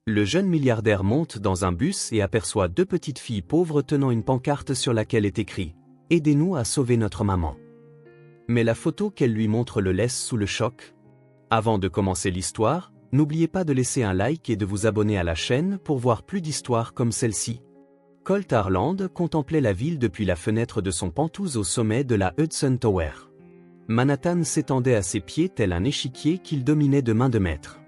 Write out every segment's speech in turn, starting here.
Le jeune milliardaire monte dans un bus et aperçoit deux petites filles pauvres tenant une pancarte sur laquelle est écrit « Aidez-nous à sauver notre maman ». Mais la photo qu'elle lui montre le laisse sous le choc. Avant de commencer l'histoire, n'oubliez pas de laisser un like et de vous abonner à la chaîne pour voir plus d'histoires comme celle-ci. Colt Harland contemplait la ville depuis la fenêtre de son pentouse au sommet de la Hudson Tower. Manhattan s'étendait à ses pieds tel un échiquier qu'il dominait de main de maître.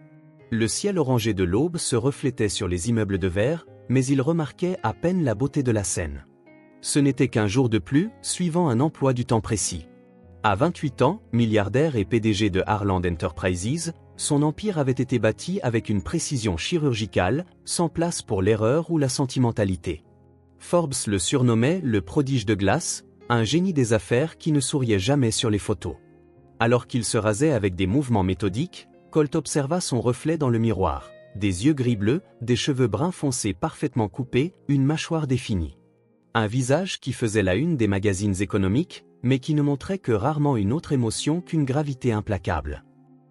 Le ciel orangé de l'aube se reflétait sur les immeubles de verre, mais il remarquait à peine la beauté de la scène. Ce n'était qu'un jour de plus, suivant un emploi du temps précis. À 28 ans, milliardaire et PDG de Harland Enterprises, son empire avait été bâti avec une précision chirurgicale, sans place pour l'erreur ou la sentimentalité. Forbes le surnommait le prodige de glace, un génie des affaires qui ne souriait jamais sur les photos. Alors qu'il se rasait avec des mouvements méthodiques, Colt observa son reflet dans le miroir. Des yeux gris-bleu, des cheveux bruns foncés parfaitement coupés, une mâchoire définie. Un visage qui faisait la une des magazines économiques, mais qui ne montrait que rarement une autre émotion qu'une gravité implacable.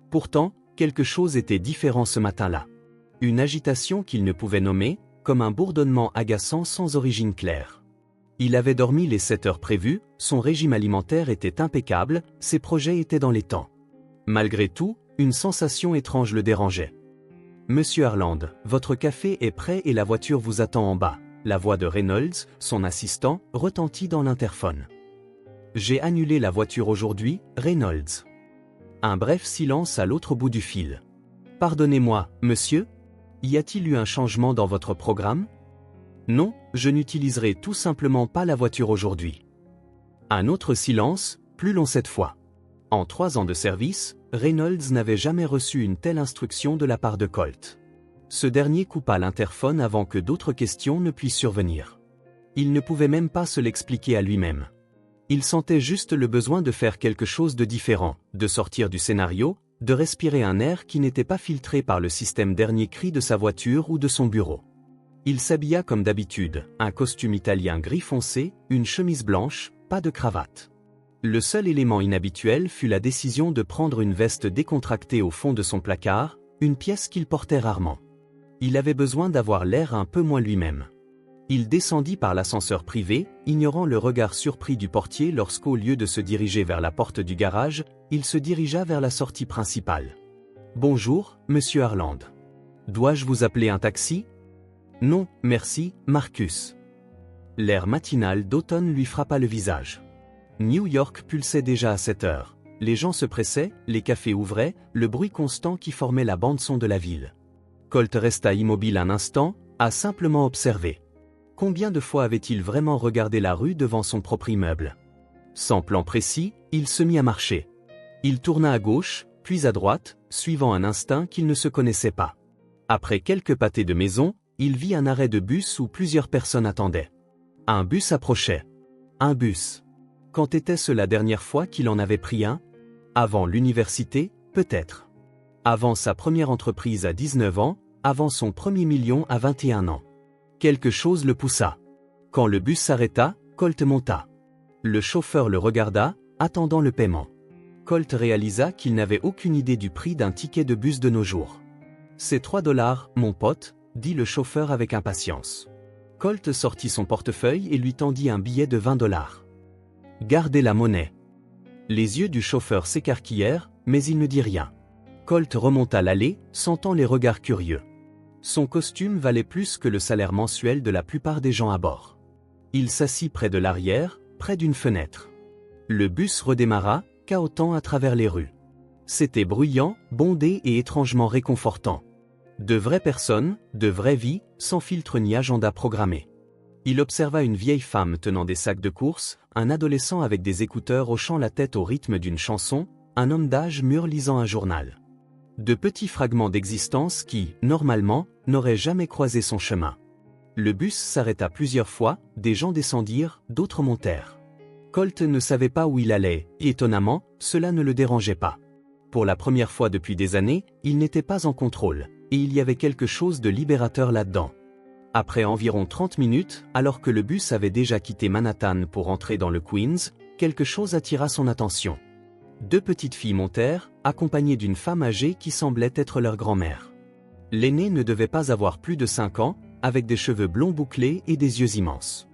Pourtant, quelque chose était différent ce matin-là. Une agitation qu'il ne pouvait nommer, comme un bourdonnement agaçant sans origine claire. Il avait dormi les 7 heures prévues, son régime alimentaire était impeccable, ses projets étaient dans les temps. Malgré tout, une sensation étrange le dérangeait. « Monsieur Harland, votre café est prêt et la voiture vous attend en bas », la voix de Reynolds, son assistant, retentit dans l'interphone. « J'ai annulé la voiture aujourd'hui, Reynolds. » Un bref silence à l'autre bout du fil. « Pardonnez-moi, monsieur ? Y a-t-il eu un changement dans votre programme ? » « Non, je n'utiliserai tout simplement pas la voiture aujourd'hui. » Un autre silence, plus long cette fois. En 3 ans de service, Reynolds n'avait jamais reçu une telle instruction de la part de Colt. Ce dernier coupa l'interphone avant que d'autres questions ne puissent survenir. Il ne pouvait même pas se l'expliquer à lui-même. Il sentait juste le besoin de faire quelque chose de différent, de sortir du scénario, de respirer un air qui n'était pas filtré par le système dernier cri de sa voiture ou de son bureau. Il s'habilla comme d'habitude, un costume italien gris foncé, une chemise blanche, pas de cravate. Le seul élément inhabituel fut la décision de prendre une veste décontractée au fond de son placard, une pièce qu'il portait rarement. Il avait besoin d'avoir l'air un peu moins lui-même. Il descendit par l'ascenseur privé, ignorant le regard surpris du portier lorsqu'au lieu de se diriger vers la porte du garage, il se dirigea vers la sortie principale. « Bonjour, monsieur Harland. Dois-je vous appeler un taxi ? » « Non, merci, Marcus. » L'air matinal d'automne lui frappa le visage. New York pulsait déjà à 7 heures. Les gens se pressaient, les cafés ouvraient, le bruit constant qui formait la bande-son de la ville. Colt resta immobile un instant, à simplement observer. Combien de fois avait-il vraiment regardé la rue devant son propre immeuble ? Sans plan précis, il se mit à marcher. Il tourna à gauche, puis à droite, suivant un instinct qu'il ne se connaissait pas. Après quelques pâtés de maison, il vit un arrêt de bus où plusieurs personnes attendaient. Un bus approchait. Un bus. Quand était-ce la dernière fois qu'il en avait pris un ? Avant l'université, peut-être. Avant sa première entreprise à 19 ans, avant son premier million à 21 ans. Quelque chose le poussa. Quand le bus s'arrêta, Colt monta. Le chauffeur le regarda, attendant le paiement. Colt réalisa qu'il n'avait aucune idée du prix d'un ticket de bus de nos jours. « C'est 3 $, mon pote », dit le chauffeur avec impatience. Colt sortit son portefeuille et lui tendit un billet de 20 $. Gardez la monnaie. Les yeux du chauffeur s'écarquillèrent, mais il ne dit rien. Colt remonta l'allée, sentant les regards curieux. Son costume valait plus que le salaire mensuel de la plupart des gens à bord. Il s'assit près de l'arrière, près d'une fenêtre. Le bus redémarra, cahotant à travers les rues. C'était bruyant, bondé et étrangement réconfortant. De vraies personnes, de vraies vies, sans filtre ni agenda programmé. Il observa une vieille femme tenant des sacs de course, un adolescent avec des écouteurs hochant la tête au rythme d'une chanson, un homme d'âge mûr lisant un journal. De petits fragments d'existence qui, normalement, n'auraient jamais croisé son chemin. Le bus s'arrêta plusieurs fois, des gens descendirent, d'autres montèrent. Colt ne savait pas où il allait, et étonnamment, cela ne le dérangeait pas. Pour la première fois depuis des années, il n'était pas en contrôle. Et il y avait quelque chose de libérateur là-dedans. Après environ 30 minutes, alors que le bus avait déjà quitté Manhattan pour entrer dans le Queens, quelque chose attira son attention. 2 petites filles montèrent, accompagnées d'une femme âgée qui semblait être leur grand-mère. L'aîné ne devait pas avoir plus de 5 ans, avec des cheveux blonds bouclés et des yeux immenses.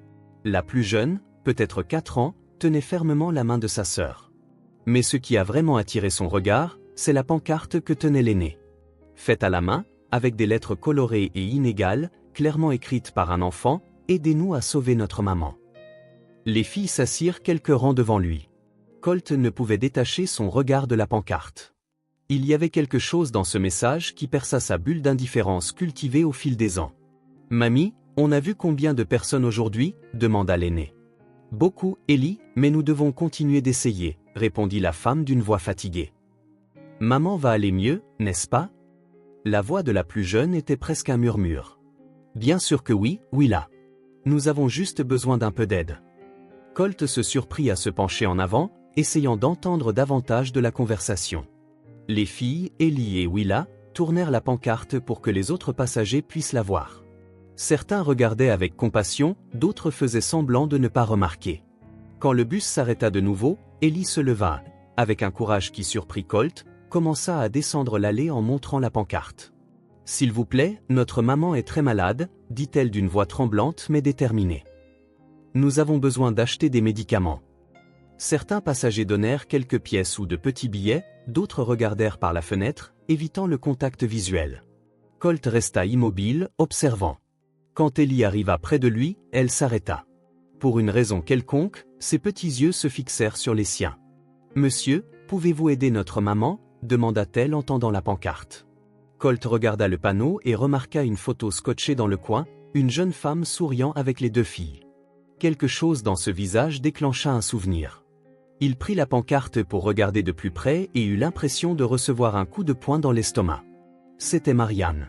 La plus jeune, peut-être 4 ans, tenait fermement la main de sa sœur. Mais ce qui a vraiment attiré son regard, c'est la pancarte que tenait l'aîné. Faite à la main, avec des lettres colorées et inégales, clairement écrites par un enfant, « Aidez-nous à sauver notre maman ». Les filles s'assirent quelques rangs devant lui. Colt ne pouvait détacher son regard de la pancarte. Il y avait quelque chose dans ce message qui perça sa bulle d'indifférence cultivée au fil des ans. « Mamie, on a vu combien de personnes aujourd'hui ?» demanda l'aîné. « Beaucoup, Ellie, mais nous devons continuer d'essayer », répondit la femme d'une voix fatiguée. « Maman va aller mieux, n'est-ce pas ?» La voix de la plus jeune était presque un murmure. « Bien sûr que oui, Willa. Nous avons juste besoin d'un peu d'aide. » Colt se surprit à se pencher en avant, essayant d'entendre davantage de la conversation. Les filles, Ellie et Willa, tournèrent la pancarte pour que les autres passagers puissent la voir. Certains regardaient avec compassion, d'autres faisaient semblant de ne pas remarquer. Quand le bus s'arrêta de nouveau, Ellie se leva, avec un courage qui surprit Colt, commença à descendre l'allée en montrant la pancarte. « S'il vous plaît, notre maman est très malade », dit-elle d'une voix tremblante mais déterminée. « Nous avons besoin d'acheter des médicaments. » Certains passagers donnèrent quelques pièces ou de petits billets, d'autres regardèrent par la fenêtre, évitant le contact visuel. Colt resta immobile, observant. Quand Ellie arriva près de lui, elle s'arrêta. Pour une raison quelconque, ses petits yeux se fixèrent sur les siens. « Monsieur, pouvez-vous aider notre maman ?» demanda-t-elle en tendant la pancarte. Colt regarda le panneau et remarqua une photo scotchée dans le coin, une jeune femme souriant avec les 2 filles. Quelque chose dans ce visage déclencha un souvenir. Il prit la pancarte pour regarder de plus près et eut l'impression de recevoir un coup de poing dans l'estomac. C'était Marianne.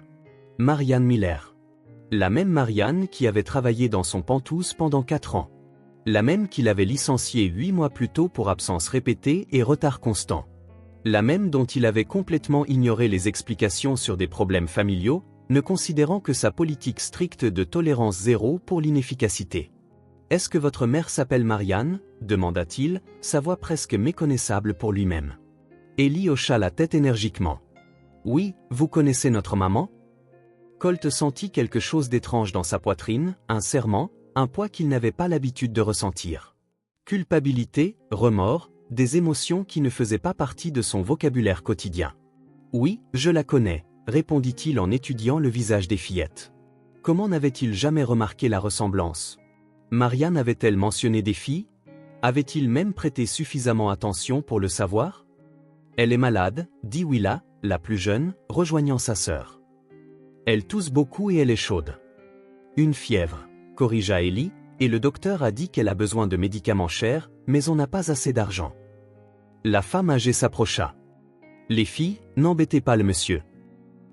Marianne Miller. La même Marianne qui avait travaillé dans son Pantouse pendant 4 ans. La même qu'il avait licenciée 8 mois plus tôt pour absence répétée et retard constant. La même dont il avait complètement ignoré les explications sur des problèmes familiaux, ne considérant que sa politique stricte de tolérance zéro pour l'inefficacité. « Est-ce que votre mère s'appelle Marianne ?» demanda-t-il, sa voix presque méconnaissable pour lui-même. Ellie hocha la tête énergiquement. « Oui, vous connaissez notre maman ?» Colt sentit quelque chose d'étrange dans sa poitrine, un serrement, un poids qu'il n'avait pas l'habitude de ressentir. Culpabilité, remords, des émotions qui ne faisaient pas partie de son vocabulaire quotidien. « Oui, je la connais », répondit-il en étudiant le visage des fillettes. Comment n'avait-il jamais remarqué la ressemblance? Marianne avait-elle mentionné des filles? Avait-il même prêté suffisamment attention pour le savoir? « Elle est malade », dit Willa, la plus jeune, rejoignant sa sœur. « Elle tousse beaucoup et elle est chaude. »« Une fièvre », corrigea Ellie, et le docteur a dit qu'elle a besoin de médicaments chers, mais on n'a pas assez d'argent. La femme âgée s'approcha. « Les filles, n'embêtez pas le monsieur. »«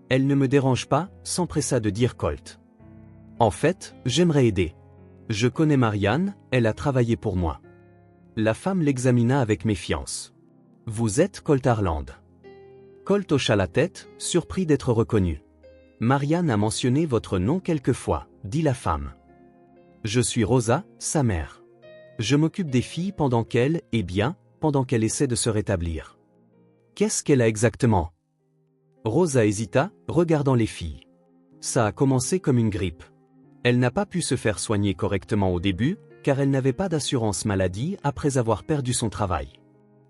Elle ne me dérange pas », s'empressa de dire Colt. « En fait, j'aimerais aider. Je connais Marianne, elle a travaillé pour moi. » La femme l'examina avec méfiance. « Vous êtes Colt Harland ?» Colt hocha la tête, surpris d'être reconnu. « Marianne a mentionné votre nom quelquefois, » dit la femme. « Je suis Rosa, sa mère. Je m'occupe des filles pendant qu'elle, pendant qu'elle essaie de se rétablir. »« Qu'est-ce qu'elle a exactement ?» Rosa hésita, regardant les filles. « Ça a commencé comme une grippe. Elle n'a pas pu se faire soigner correctement au début, car elle n'avait pas d'assurance maladie après avoir perdu son travail.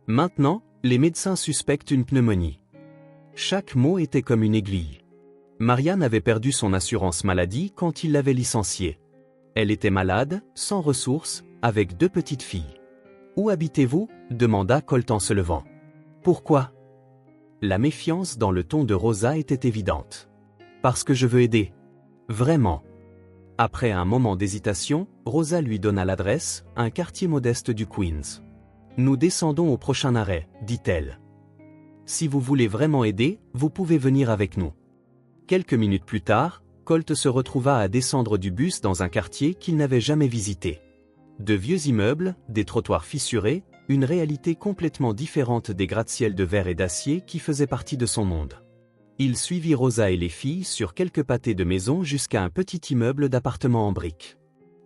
Maintenant, les médecins suspectent une pneumonie. » Chaque mot était comme une aiguille. Marianne avait perdu son assurance maladie quand il l'avait licenciée. Elle était malade, sans ressources, avec 2 petites filles. « Où habitez-vous » demanda Colt en se levant. « Pourquoi » La méfiance dans le ton de Rosa était évidente. « Parce que je veux aider. Vraiment. » Après un moment d'hésitation, Rosa lui donna l'adresse, un quartier modeste du Queens. « Nous descendons au prochain arrêt, dit-elle. Si vous voulez vraiment aider, vous pouvez venir avec nous. » Quelques minutes plus tard, Colt se retrouva à descendre du bus dans un quartier qu'il n'avait jamais visité. De vieux immeubles, des trottoirs fissurés, une réalité complètement différente des gratte-ciels de verre et d'acier qui faisaient partie de son monde. Il suivit Rosa et les filles sur quelques pâtés de maisons jusqu'à un petit immeuble d'appartements en briques.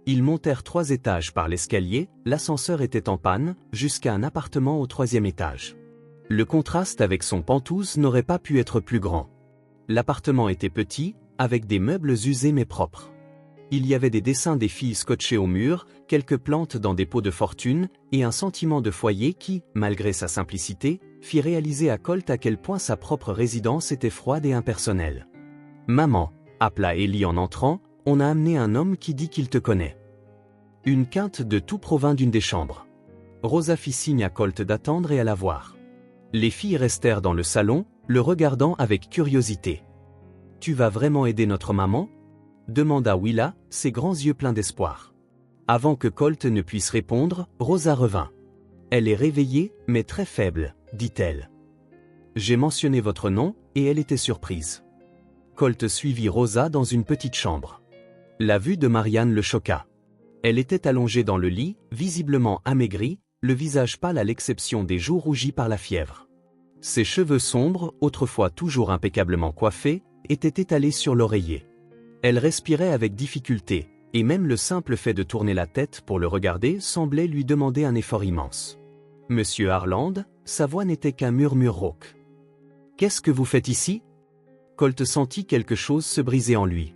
Ils montèrent 3 étages par l'escalier, l'ascenseur était en panne, jusqu'à un appartement au 3e étage. Le contraste avec son Pantouse n'aurait pas pu être plus grand. L'appartement était petit, avec des meubles usés mais propres. Il y avait des dessins des filles scotchés au mur, quelques plantes dans des pots de fortune, et un sentiment de foyer qui, malgré sa simplicité, fit réaliser à Colt à quel point sa propre résidence était froide et impersonnelle. « Maman », appela Ellie en entrant, « on a amené un homme qui dit qu'il te connaît. » Une quinte de tout provint d'une des chambres. Rosa fit signe à Colt d'attendre et alla voir. Les filles restèrent dans le salon, le regardant avec curiosité. « Tu vas vraiment aider notre maman ?» demanda Willa, ses grands yeux pleins d'espoir. Avant que Colt ne puisse répondre, Rosa revint. « Elle est réveillée, mais très faible, dit-elle. J'ai mentionné votre nom, et elle était surprise. » Colt suivit Rosa dans une petite chambre. La vue de Marianne le choqua. Elle était allongée dans le lit, visiblement amaigrie, le visage pâle à l'exception des joues rougies par la fièvre. Ses cheveux sombres, autrefois toujours impeccablement coiffés, étaient étalés sur l'oreiller. Elle respirait avec difficulté, et même le simple fait de tourner la tête pour le regarder semblait lui demander un effort immense. « Monsieur Harland », sa voix n'était qu'un murmure rauque. « Qu'est-ce que vous faites ici ?» Colt sentit quelque chose se briser en lui.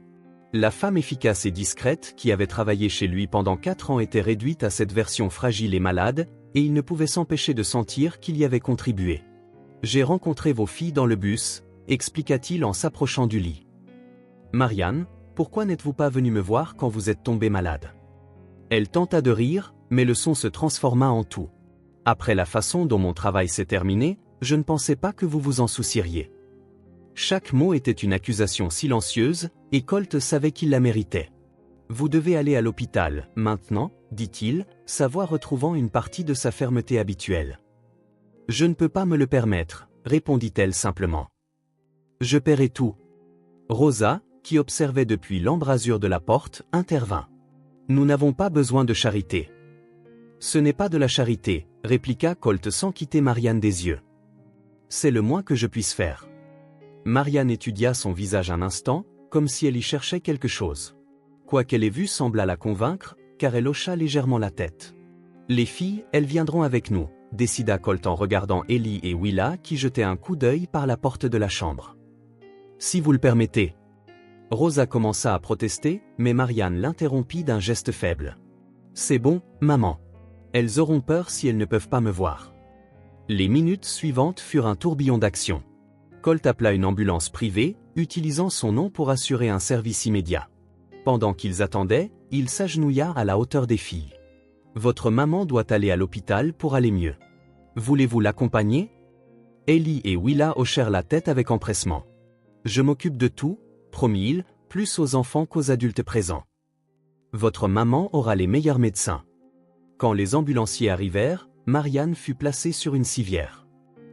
La femme efficace et discrète qui avait travaillé chez lui pendant 4 ans était réduite à cette version fragile et malade, et il ne pouvait s'empêcher de sentir qu'il y avait contribué. « J'ai rencontré vos filles dans le bus », expliqua-t-il en s'approchant du lit. « Marianne, pourquoi n'êtes-vous pas venue me voir quand vous êtes tombée malade ?» Elle tenta de rire, mais le son se transforma en tout. « Après la façon dont mon travail s'est terminé, je ne pensais pas que vous vous en soucieriez. » Chaque mot était une accusation silencieuse, et Colt savait qu'il la méritait. « Vous devez aller à l'hôpital, maintenant, » dit-il, sa voix retrouvant une partie de sa fermeté habituelle. « Je ne peux pas me le permettre, » répondit-elle simplement. « Je paierai tout. » Rosa, qui observait depuis l'embrasure de la porte, intervint. « Nous n'avons pas besoin de charité. »« Ce n'est pas de la charité, » répliqua Colt sans quitter Marianne des yeux. « C'est le moins que je puisse faire. » Marianne étudia son visage un instant, comme si elle y cherchait quelque chose. Quoi qu'elle ait vu sembla la convaincre, car elle hocha légèrement la tête. « Les filles, elles viendront avec nous, » décida Colt en regardant Ellie et Willa qui jetaient un coup d'œil par la porte de la chambre. « Si vous le permettez. » Rosa commença à protester, mais Marianne l'interrompit d'un geste faible. « C'est bon, maman. Elles auront peur si elles ne peuvent pas me voir. » Les minutes suivantes furent un tourbillon d'action. Colt appela une ambulance privée, utilisant son nom pour assurer un service immédiat. Pendant qu'ils attendaient, il s'agenouilla à la hauteur des filles. « Votre maman doit aller à l'hôpital pour aller mieux. Voulez-vous l'accompagner ?» Ellie et Willa hochèrent la tête avec empressement. « Je m'occupe de tout, » promit-il, plus aux enfants qu'aux adultes présents. « Votre maman aura les meilleurs médecins. » Quand les ambulanciers arrivèrent, Marianne fut placée sur une civière.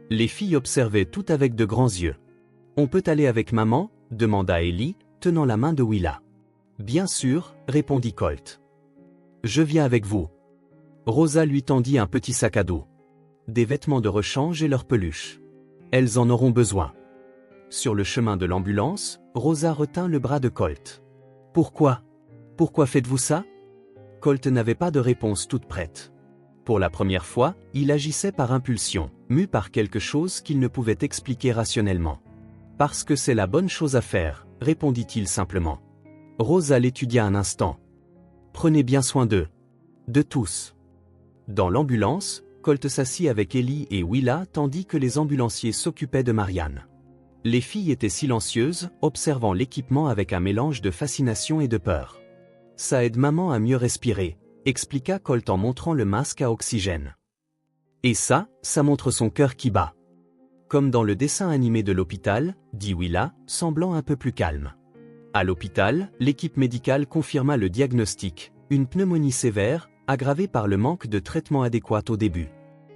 Les filles observaient tout avec de grands yeux. « On peut aller avec maman ?» demanda Ellie, tenant la main de Willa. « Bien sûr, » répondit Colt. « Je viens avec vous. » Rosa lui tendit un petit sac à dos. Des vêtements de rechange et leurs peluches. Elles en auront besoin. Sur le chemin de l'ambulance, Rosa retint le bras de Colt. « Pourquoi ? Pourquoi faites-vous ça ?» Colt n'avait pas de réponse toute prête. Pour la première fois, il agissait par impulsion, mu par quelque chose qu'il ne pouvait expliquer rationnellement. « Parce que c'est la bonne chose à faire, » répondit-il simplement. Rosa l'étudia un instant. « Prenez bien soin d'eux. De tous. » Dans l'ambulance, Colt s'assit avec Ellie et Willa tandis que les ambulanciers s'occupaient de Marianne. Les filles étaient silencieuses, observant l'équipement avec un mélange de fascination et de peur. « Ça aide maman à mieux respirer », expliqua Colt en montrant le masque à oxygène. « Et ça montre son cœur qui bat. » Comme dans le dessin animé de l'hôpital, dit Willa, semblant un peu plus calme. À l'hôpital, l'équipe médicale confirma le diagnostic, une pneumonie sévère, aggravée par le manque de traitement adéquat au début.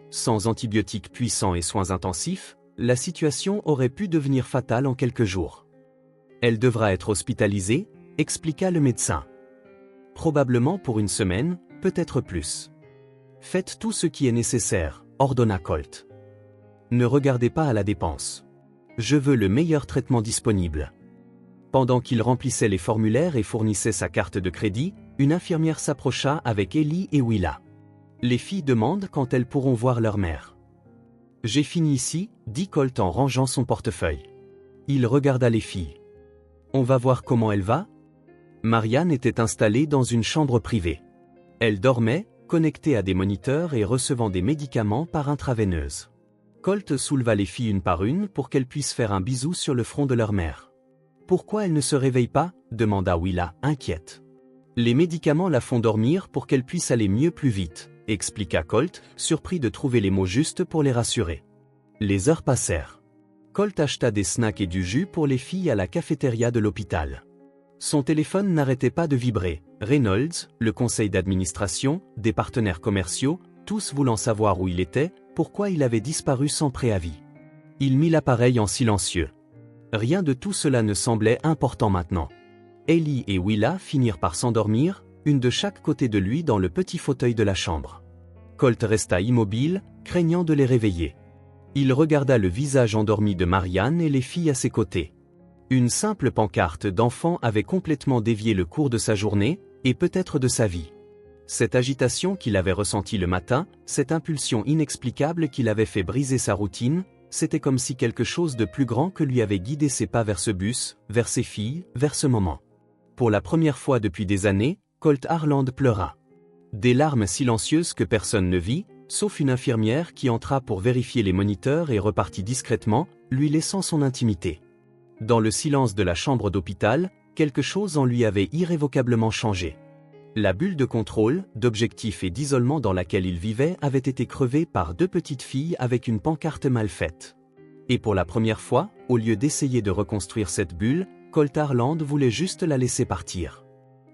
Sans antibiotiques puissants et soins intensifs, la situation aurait pu devenir fatale en quelques jours. « Elle devra être hospitalisée », expliqua le médecin. « Probablement pour une semaine, peut-être plus. »« Faites tout ce qui est nécessaire », ordonna Colt. « Ne regardez pas à la dépense. Je veux le meilleur traitement disponible. » Pendant qu'il remplissait les formulaires et fournissait sa carte de crédit, une infirmière s'approcha avec Ellie et Willa. « Les filles demandent quand elles pourront voir leur mère. »« J'ai fini ici, » dit Colt en rangeant son portefeuille. il regarda les filles. On va voir comment elle va? Marianne était installée dans une chambre privée. Elle dormait, connectée à des moniteurs et recevant des médicaments par intraveineuse. Colt souleva les filles une par une pour qu'elles puissent faire un bisou sur le front de leur mère. « Pourquoi elle ne se réveille pas ?» demanda Willa, inquiète. « Les médicaments la font dormir pour qu'elle puisse aller mieux plus vite, » expliqua Colt, surpris de trouver les mots justes pour les rassurer. Les heures passèrent. Colt acheta des snacks et du jus pour les filles à la cafétéria de l'hôpital. Son téléphone n'arrêtait pas de vibrer. Reynolds, le conseil d'administration, des partenaires commerciaux, tous voulant savoir où il était, pourquoi il avait disparu sans préavis. Il mit l'appareil en silencieux. Rien de tout cela ne semblait important maintenant. Ellie et Willa finirent par s'endormir, une de chaque côté de lui dans le petit fauteuil de la chambre. Colt resta immobile, craignant de les réveiller. Il regarda le visage endormi de Marianne et les filles à ses côtés. Une simple pancarte d'enfant avait complètement dévié le cours de sa journée, et peut-être de sa vie. Cette agitation qu'il avait ressentie le matin, cette impulsion inexplicable qui l'avait fait briser sa routine, c'était comme si quelque chose de plus grand que lui avait guidé ses pas vers ce bus, vers ses filles, vers ce moment. Pour la première fois depuis des années, Colt Harland pleura. Des larmes silencieuses que personne ne vit, sauf une infirmière qui entra pour vérifier les moniteurs et repartit discrètement, lui laissant son intimité. Dans le silence de la chambre d'hôpital, quelque chose en lui avait irrévocablement changé. La bulle de contrôle, d'objectif et d'isolement dans laquelle il vivait avait été crevée par deux petites filles avec une pancarte mal faite. Et pour la première fois, au lieu d'essayer de reconstruire cette bulle, Colt Harland voulait juste la laisser partir.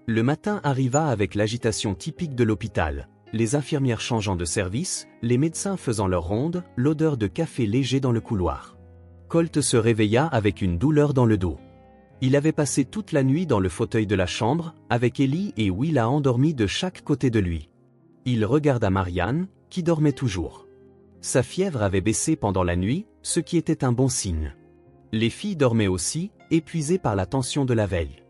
Le matin arriva avec l'agitation typique de l'hôpital, les infirmières changeant de service, les médecins faisant leur ronde, l'odeur de café léger dans le couloir. Colt se réveilla avec une douleur dans le dos. Il avait passé toute la nuit dans le fauteuil de la chambre, avec Ellie et Willa endormis de chaque côté de lui. Il regarda Marianne, qui dormait toujours. Sa fièvre avait baissé pendant la nuit, ce qui était un bon signe. Les filles dormaient aussi, épuisées par la tension de la veille.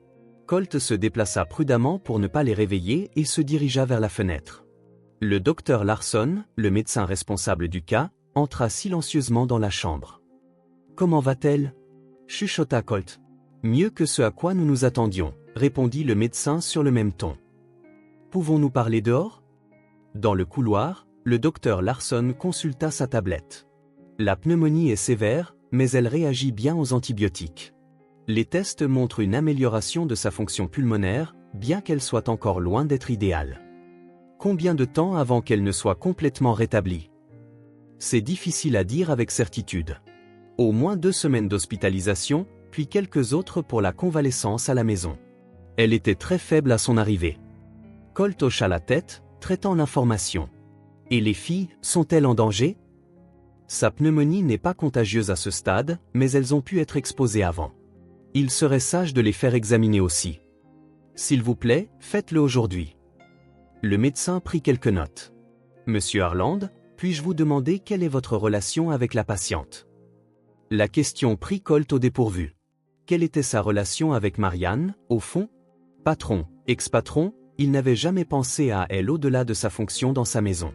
Colt se déplaça prudemment pour ne pas les réveiller et se dirigea vers la fenêtre. Le docteur Larson, le médecin responsable du cas, entra silencieusement dans la chambre. « Comment va-t-elle » chuchota Colt. « Mieux que ce à quoi nous nous attendions », répondit le médecin sur le même ton. « Pouvons-nous parler dehors » Dans le couloir, le docteur Larson consulta sa tablette. La pneumonie est sévère, mais elle réagit bien aux antibiotiques. Les tests montrent une amélioration de sa fonction pulmonaire, bien qu'elle soit encore loin d'être idéale. Combien de temps avant qu'elle ne soit complètement rétablie? C'est difficile à dire avec certitude. Au moins 2 semaines d'hospitalisation, puis quelques autres pour la convalescence à la maison. Elle était très faible à son arrivée. Colt hocha la tête, traitant l'information. Et les filles, sont-elles en danger? Sa pneumonie n'est pas contagieuse à ce stade, mais elles ont pu être exposées avant. Il serait sage de les faire examiner aussi. S'il vous plaît, faites-le aujourd'hui. Le médecin prit quelques notes. Monsieur Harland, puis-je vous demander quelle est votre relation avec la patiente? La question prit Colt au dépourvu. Quelle était sa relation avec Marianne, au fond? Patron, ex-patron, il n'avait jamais pensé à elle au-delà de sa fonction dans sa maison.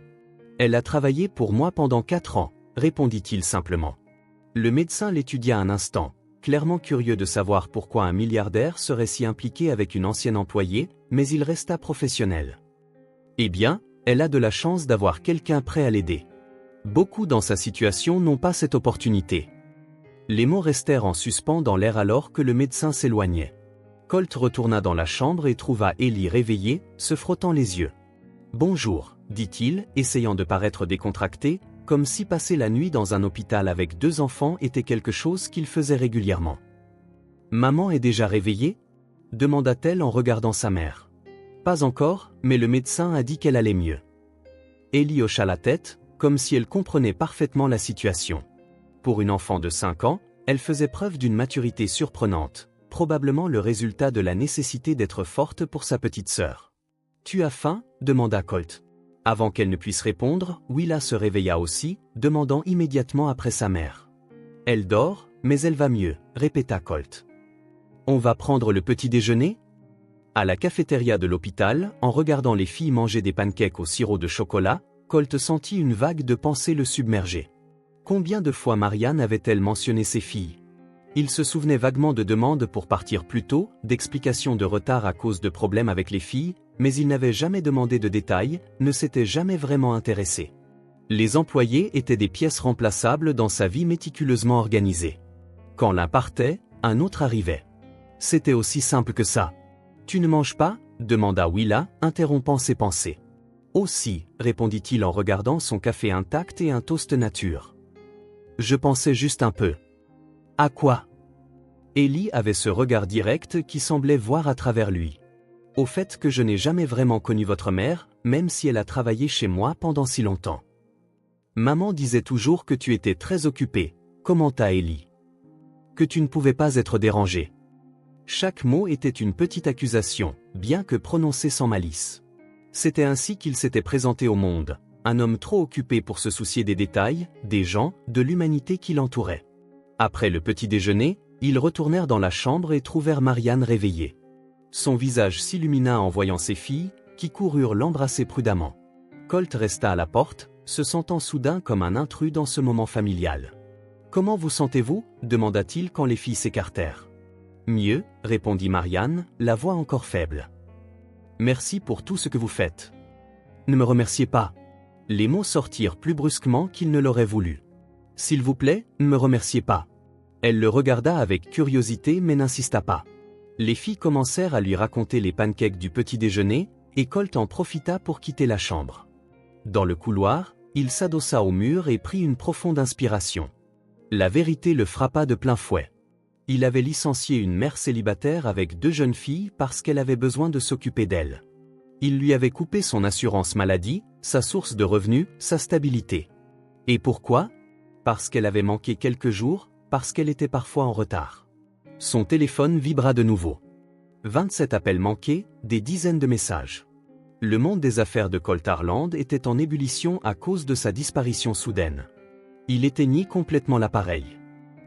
Elle a travaillé pour moi pendant 4 ans, répondit-il simplement. Le médecin l'étudia un instant, clairement curieux de savoir pourquoi un milliardaire serait si impliqué avec une ancienne employée, mais il resta professionnel. Eh bien, elle a de la chance d'avoir quelqu'un prêt à l'aider. Beaucoup dans sa situation n'ont pas cette opportunité. Les mots restèrent en suspens dans l'air alors que le médecin s'éloignait. Colt retourna dans la chambre et trouva Ellie réveillée, se frottant les yeux. « Bonjour », dit-il, essayant de paraître décontracté, comme si passer la nuit dans un hôpital avec 2 enfants était quelque chose qu'il faisait régulièrement. « Maman est déjà réveillée » demanda-t-elle en regardant sa mère. « Pas encore, mais le médecin a dit qu'elle allait mieux. » Ellie hocha la tête, comme si elle comprenait parfaitement la situation. Pour une enfant de 5 ans, elle faisait preuve d'une maturité surprenante, probablement le résultat de la nécessité d'être forte pour sa petite sœur. « Tu as faim » demanda Colt. Avant qu'elle ne puisse répondre, Willa se réveilla aussi, demandant immédiatement après sa mère. « Elle dort, mais elle va mieux » répéta Colt. « On va prendre le petit déjeuner » À la cafétéria de l'hôpital, en regardant les filles manger des pancakes au sirop de chocolat, Colt sentit une vague de pensées le submerger. Combien de fois Marianne avait-elle mentionné ses filles? Il se souvenait vaguement de demandes pour partir plus tôt, d'explications de retard à cause de problèmes avec les filles, mais il n'avait jamais demandé de détails, ne s'était jamais vraiment intéressé. Les employés étaient des pièces remplaçables dans sa vie méticuleusement organisée. Quand l'un partait, un autre arrivait. C'était aussi simple que ça. « Tu ne manges pas ?» demanda Willa, interrompant ses pensées. « Oh si » répondit-il en regardant son café intact et un toast nature. « Je pensais juste un peu. » « À quoi ?» Ellie avait ce regard direct qui semblait voir à travers lui. « Au fait que je n'ai jamais vraiment connu votre mère, même si elle a travaillé chez moi pendant si longtemps. » « Maman disait toujours que tu étais très occupé, » commenta Ellie. « Que tu ne pouvais pas être dérangé. » Chaque mot était une petite accusation, bien que prononcée sans malice. C'était ainsi qu'il s'était présenté au monde, un homme trop occupé pour se soucier des détails, des gens, de l'humanité qui l'entourait. Après le petit déjeuner, ils retournèrent dans la chambre et trouvèrent Marianne réveillée. Son visage s'illumina en voyant ses filles, qui coururent l'embrasser prudemment. Colt resta à la porte, se sentant soudain comme un intrus dans ce moment familial. « Comment vous sentez-vous » demanda-t-il quand les filles s'écartèrent. « Mieux » répondit Marianne, la voix encore faible. « Merci pour tout ce que vous faites. »« Ne me remerciez pas. » Les mots sortirent plus brusquement qu'il ne l'aurait voulu. « S'il vous plaît, ne me remerciez pas. » Elle le regarda avec curiosité mais n'insista pas. Les filles commencèrent à lui raconter les pancakes du petit déjeuner, et Colt en profita pour quitter la chambre. Dans le couloir, il s'adossa au mur et prit une profonde inspiration. La vérité le frappa de plein fouet. Il avait licencié une mère célibataire avec 2 jeunes filles parce qu'elle avait besoin de s'occuper d'elle. Il lui avait coupé son assurance maladie, sa source de revenus, sa stabilité. Et pourquoi ? Parce qu'elle avait manqué quelques jours, parce qu'elle était parfois en retard. Son téléphone vibra de nouveau. 27 appels manqués, des dizaines de messages. Le monde des affaires de Colt Harland était en ébullition à cause de sa disparition soudaine. Il éteignit complètement l'appareil.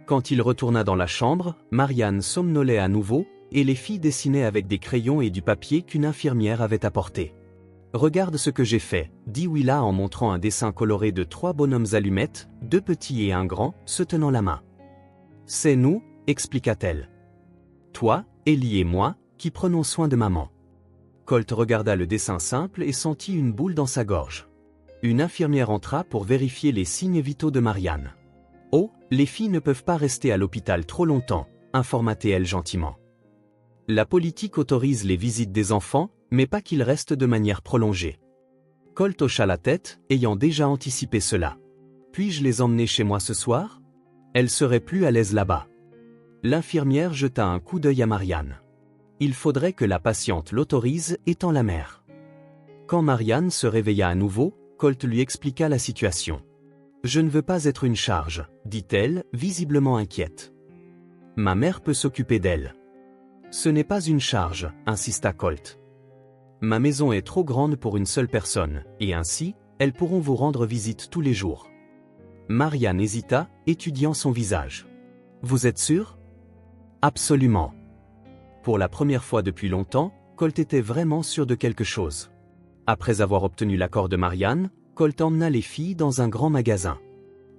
Quand il retourna dans la chambre, Marianne somnolait à nouveau, et les filles dessinaient avec des crayons et du papier qu'une infirmière avait apporté. « Regarde ce que j'ai fait » dit Willa en montrant un dessin coloré de 3 bonhommes allumettes, 2 petits et un grand, se tenant la main. « C'est nous » expliqua-t-elle. « Toi, Ellie et moi, qui prenons soin de maman. » Colt regarda le dessin simple et sentit une boule dans sa gorge. Une infirmière entra pour vérifier les signes vitaux de Marianne. « Oh, les filles ne peuvent pas rester à l'hôpital trop longtemps » informa-t-elle gentiment. La politique autorise les visites des enfants, mais pas qu'ils restent de manière prolongée. Colt hocha la tête, ayant déjà anticipé cela. « Puis-je les emmener chez moi ce soir ? Elle serait plus à l'aise là-bas. » L'infirmière jeta un coup d'œil à Marianne. Il faudrait que la patiente l'autorise, étant la mère. Quand Marianne se réveilla à nouveau, Colt lui expliqua la situation. « Je ne veux pas être une charge, » dit-elle, visiblement inquiète. « Ma mère peut s'occuper d'elle. »« Ce n'est pas une charge, » insista Colt. « Ma maison est trop grande pour une seule personne, et ainsi, elles pourront vous rendre visite tous les jours. » Marianne hésita, étudiant son visage. « Vous êtes sûr ? » « Absolument. » Pour la première fois depuis longtemps, Colt était vraiment sûr de quelque chose. Après avoir obtenu l'accord de Marianne, Colt emmena les filles dans un grand magasin.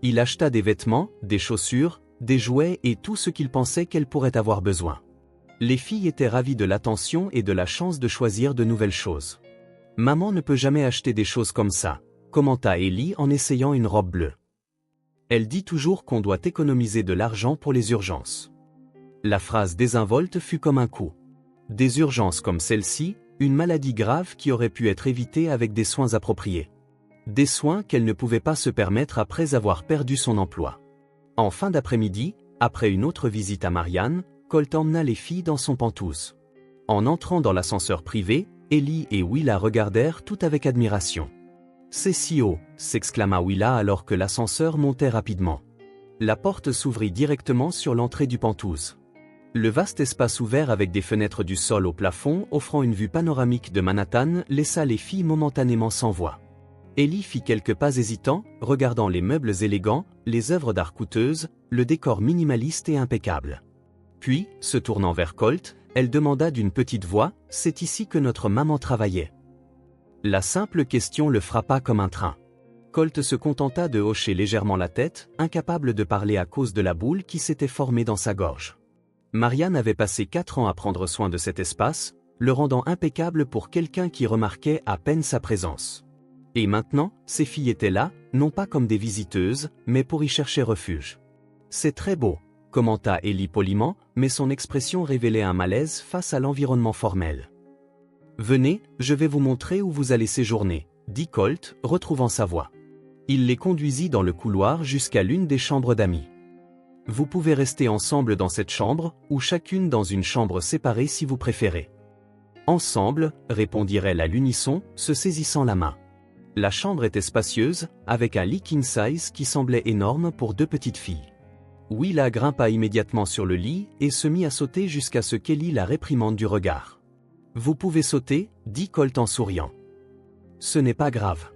Il acheta des vêtements, des chaussures, des jouets et tout ce qu'il pensait qu'elles pourraient avoir besoin. Les filles étaient ravies de l'attention et de la chance de choisir de nouvelles choses. « Maman ne peut jamais acheter des choses comme ça », commenta Ellie en essayant une robe bleue. « Elle dit toujours qu'on doit économiser de l'argent pour les urgences. » La phrase désinvolte fut comme un coup. Des urgences comme celle-ci, une maladie grave qui aurait pu être évitée avec des soins appropriés. Des soins qu'elle ne pouvait pas se permettre après avoir perdu son emploi. En fin d'après-midi, après une autre visite à Marianne, Colt emmena les filles dans son Pantouse. En entrant dans l'ascenseur privé, Ellie et Willa regardèrent tout avec admiration. « C'est si haut !» s'exclama Willa alors que l'ascenseur montait rapidement. La porte s'ouvrit directement sur l'entrée du Pantouse. Le vaste espace ouvert avec des fenêtres du sol au plafond offrant une vue panoramique de Manhattan laissa les filles momentanément sans voix. Ellie fit quelques pas hésitants, regardant les meubles élégants, les œuvres d'art coûteuses, le décor minimaliste et impeccable. Puis, se tournant vers Colt, elle demanda d'une petite voix « C'est ici que notre maman travaillait ?» La simple question le frappa comme un train. Colt se contenta de hocher légèrement la tête, incapable de parler à cause de la boule qui s'était formée dans sa gorge. Marianne avait passé 4 ans à prendre soin de cet espace, le rendant impeccable pour quelqu'un qui remarquait à peine sa présence. Et maintenant, ces filles étaient là, non pas comme des visiteuses, mais pour y chercher refuge. « C'est très beau », commenta Ellie poliment, mais son expression révélait un malaise face à l'environnement formel. « Venez, je vais vous montrer où vous allez séjourner », dit Colt, retrouvant sa voix. Il les conduisit dans le couloir jusqu'à l'une des chambres d'amis. « Vous pouvez rester ensemble dans cette chambre, ou chacune dans une chambre séparée si vous préférez. »« Ensemble », répondirent à l'unisson, se saisissant la main. La chambre était spacieuse, avec un lit king size qui semblait énorme pour 2 petites filles. Willa grimpa immédiatement sur le lit et se mit à sauter jusqu'à ce qu'Ellie la réprimande du regard. « Vous pouvez sauter, » dit Colt en souriant. « Ce n'est pas grave.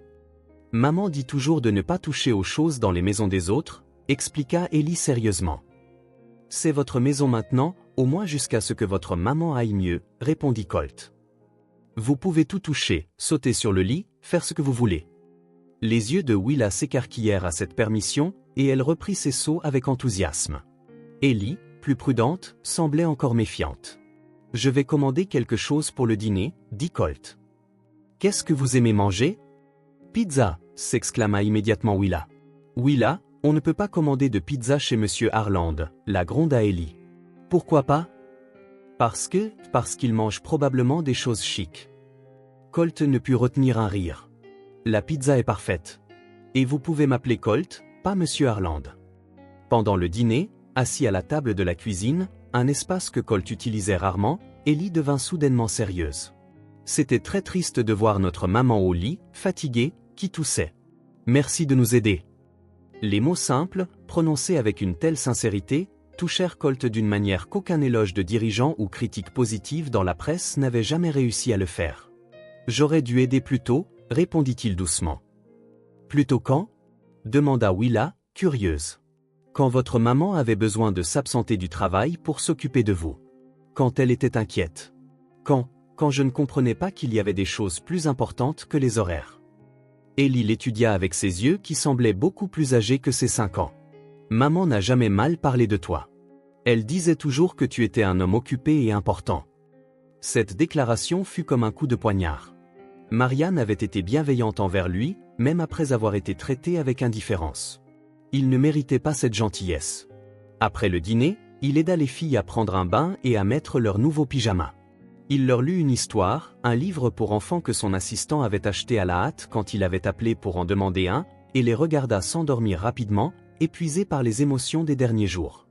Maman dit toujours de ne pas toucher aux choses dans les maisons des autres, » expliqua Ellie sérieusement. « C'est votre maison maintenant, au moins jusqu'à ce que votre maman aille mieux, » répondit Colt. « Vous pouvez tout toucher, sauter sur le lit, faire ce que vous voulez. » Les yeux de Willa s'écarquillèrent à cette permission, et elle reprit ses sauts avec enthousiasme. Ellie, plus prudente, semblait encore méfiante. « Je vais commander quelque chose pour le dîner, » dit Colt. « Qu'est-ce que vous aimez manger ? » « Pizza !» s'exclama immédiatement Willa. « Willa, on ne peut pas commander de pizza chez Monsieur Harland, » la gronda Ellie. « Pourquoi pas ? » Parce qu'il mange probablement des choses chics. Colt ne put retenir un rire. « La pizza est parfaite. Et vous pouvez m'appeler Colt, pas Monsieur Harland. » Pendant le dîner, assis à la table de la cuisine, un espace que Colt utilisait rarement, Ellie devint soudainement sérieuse. C'était très triste de voir notre maman au lit, fatiguée, qui toussait. « Merci de nous aider. » Les mots simples, prononcés avec une telle sincérité, touchèrent Colt d'une manière qu'aucun éloge de dirigeant ou critique positive dans la presse n'avait jamais réussi à le faire. « J'aurais dû aider plus tôt, » répondit-il doucement. « Plus tôt quand ? » demanda Willa, curieuse. « Quand votre maman avait besoin de s'absenter du travail pour s'occuper de vous. Quand elle était inquiète. Quand je ne comprenais pas qu'il y avait des choses plus importantes que les horaires. » Ellie l'étudia avec ses yeux qui semblaient beaucoup plus âgés que ses 5 ans. « Maman n'a jamais mal parlé de toi. Elle disait toujours que tu étais un homme occupé et important. » Cette déclaration fut comme un coup de poignard. Marianne avait été bienveillante envers lui, même après avoir été traitée avec indifférence. Il ne méritait pas cette gentillesse. Après le dîner, il aida les filles à prendre un bain et à mettre leurs nouveaux pyjamas. Il leur lut une histoire, un livre pour enfants que son assistant avait acheté à la hâte quand il avait appelé pour en demander un, et les regarda s'endormir rapidement, épuisé par les émotions des derniers jours.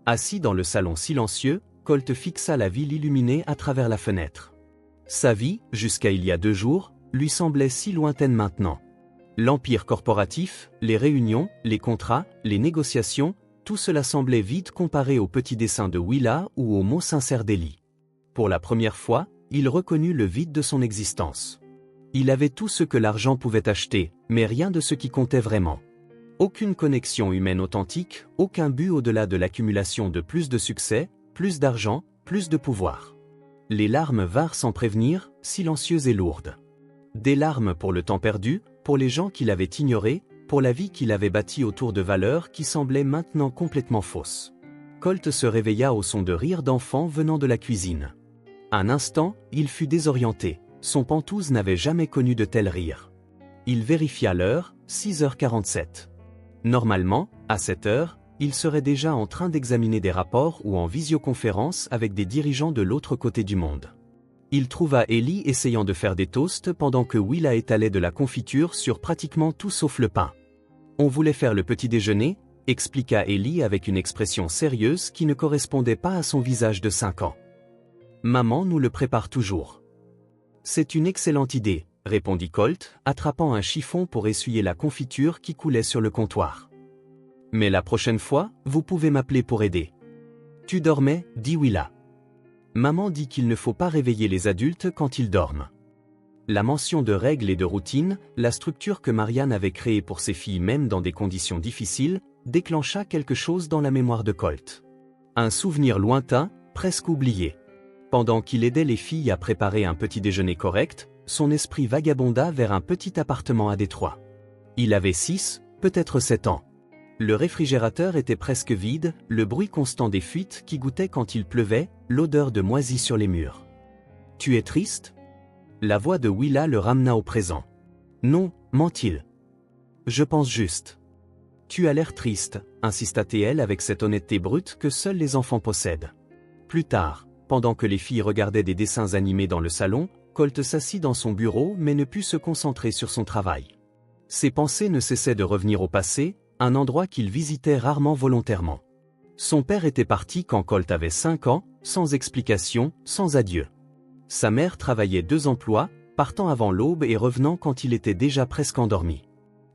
Assis dans le salon silencieux, Colt fixa la ville illuminée à travers la fenêtre. Sa vie, jusqu'à il y a 2 jours, lui semblait si lointaine maintenant. L'empire corporatif, les réunions, les contrats, les négociations, tout cela semblait vide comparé aux petits dessins de Willa ou aux mots sincères d'Ellie. Pour la première fois, il reconnut le vide de son existence. Il avait tout ce que l'argent pouvait acheter, mais rien de ce qui comptait vraiment. Aucune connexion humaine authentique, aucun but au-delà de l'accumulation de plus de succès, plus d'argent, plus de pouvoir. Les larmes vinrent sans prévenir, silencieuses et lourdes. Des larmes pour le temps perdu, pour les gens qu'il avait ignorés, pour la vie qu'il avait bâtie autour de valeurs qui semblaient maintenant complètement fausses. Colt se réveilla au son de rires d'enfants venant de la cuisine. Un instant, il fut désorienté. Son pantouse n'avait jamais connu de tel rire. Il vérifia l'heure, 6h47. Normalement, à cette heure, il serait déjà en train d'examiner des rapports ou en visioconférence avec des dirigeants de l'autre côté du monde. Il trouva Ellie essayant de faire des toasts pendant que Willa étalait de la confiture sur pratiquement tout sauf le pain. « On voulait faire le petit déjeuner », expliqua Ellie avec une expression sérieuse qui ne correspondait pas à son visage de 5 ans. « Maman nous le prépare toujours. »« C'est une excellente idée, » répondit Colt, attrapant un chiffon pour essuyer la confiture qui coulait sur le comptoir. « Mais la prochaine fois, vous pouvez m'appeler pour aider. »« Tu dormais » dit Willa. « Maman dit qu'il ne faut pas réveiller les adultes quand ils dorment. » La mention de règles et de routines, la structure que Marianne avait créée pour ses filles même dans des conditions difficiles, déclencha quelque chose dans la mémoire de Colt. Un souvenir lointain, presque oublié. Pendant qu'il aidait les filles à préparer un petit déjeuner correct, son esprit vagabonda vers un petit appartement à Détroit. Il avait 6, peut-être 7 ans. Le réfrigérateur était presque vide, le bruit constant des fuites qui goûtaient quand il pleuvait, l'odeur de moisi sur les murs. « Tu es triste ?» La voix de Willa le ramena au présent. « Non, ment-il. Je pense juste. »« Tu as l'air triste, » insista-t-elle avec cette honnêteté brute que seuls les enfants possèdent. Plus tard, pendant que les filles regardaient des dessins animés dans le salon, Colt s'assit dans son bureau mais ne put se concentrer sur son travail. Ses pensées ne cessaient de revenir au passé, un endroit qu'il visitait rarement volontairement. Son père était parti quand Colt avait 5 ans, sans explication, sans adieu. Sa mère travaillait 2 emplois, partant avant l'aube et revenant quand il était déjà presque endormi.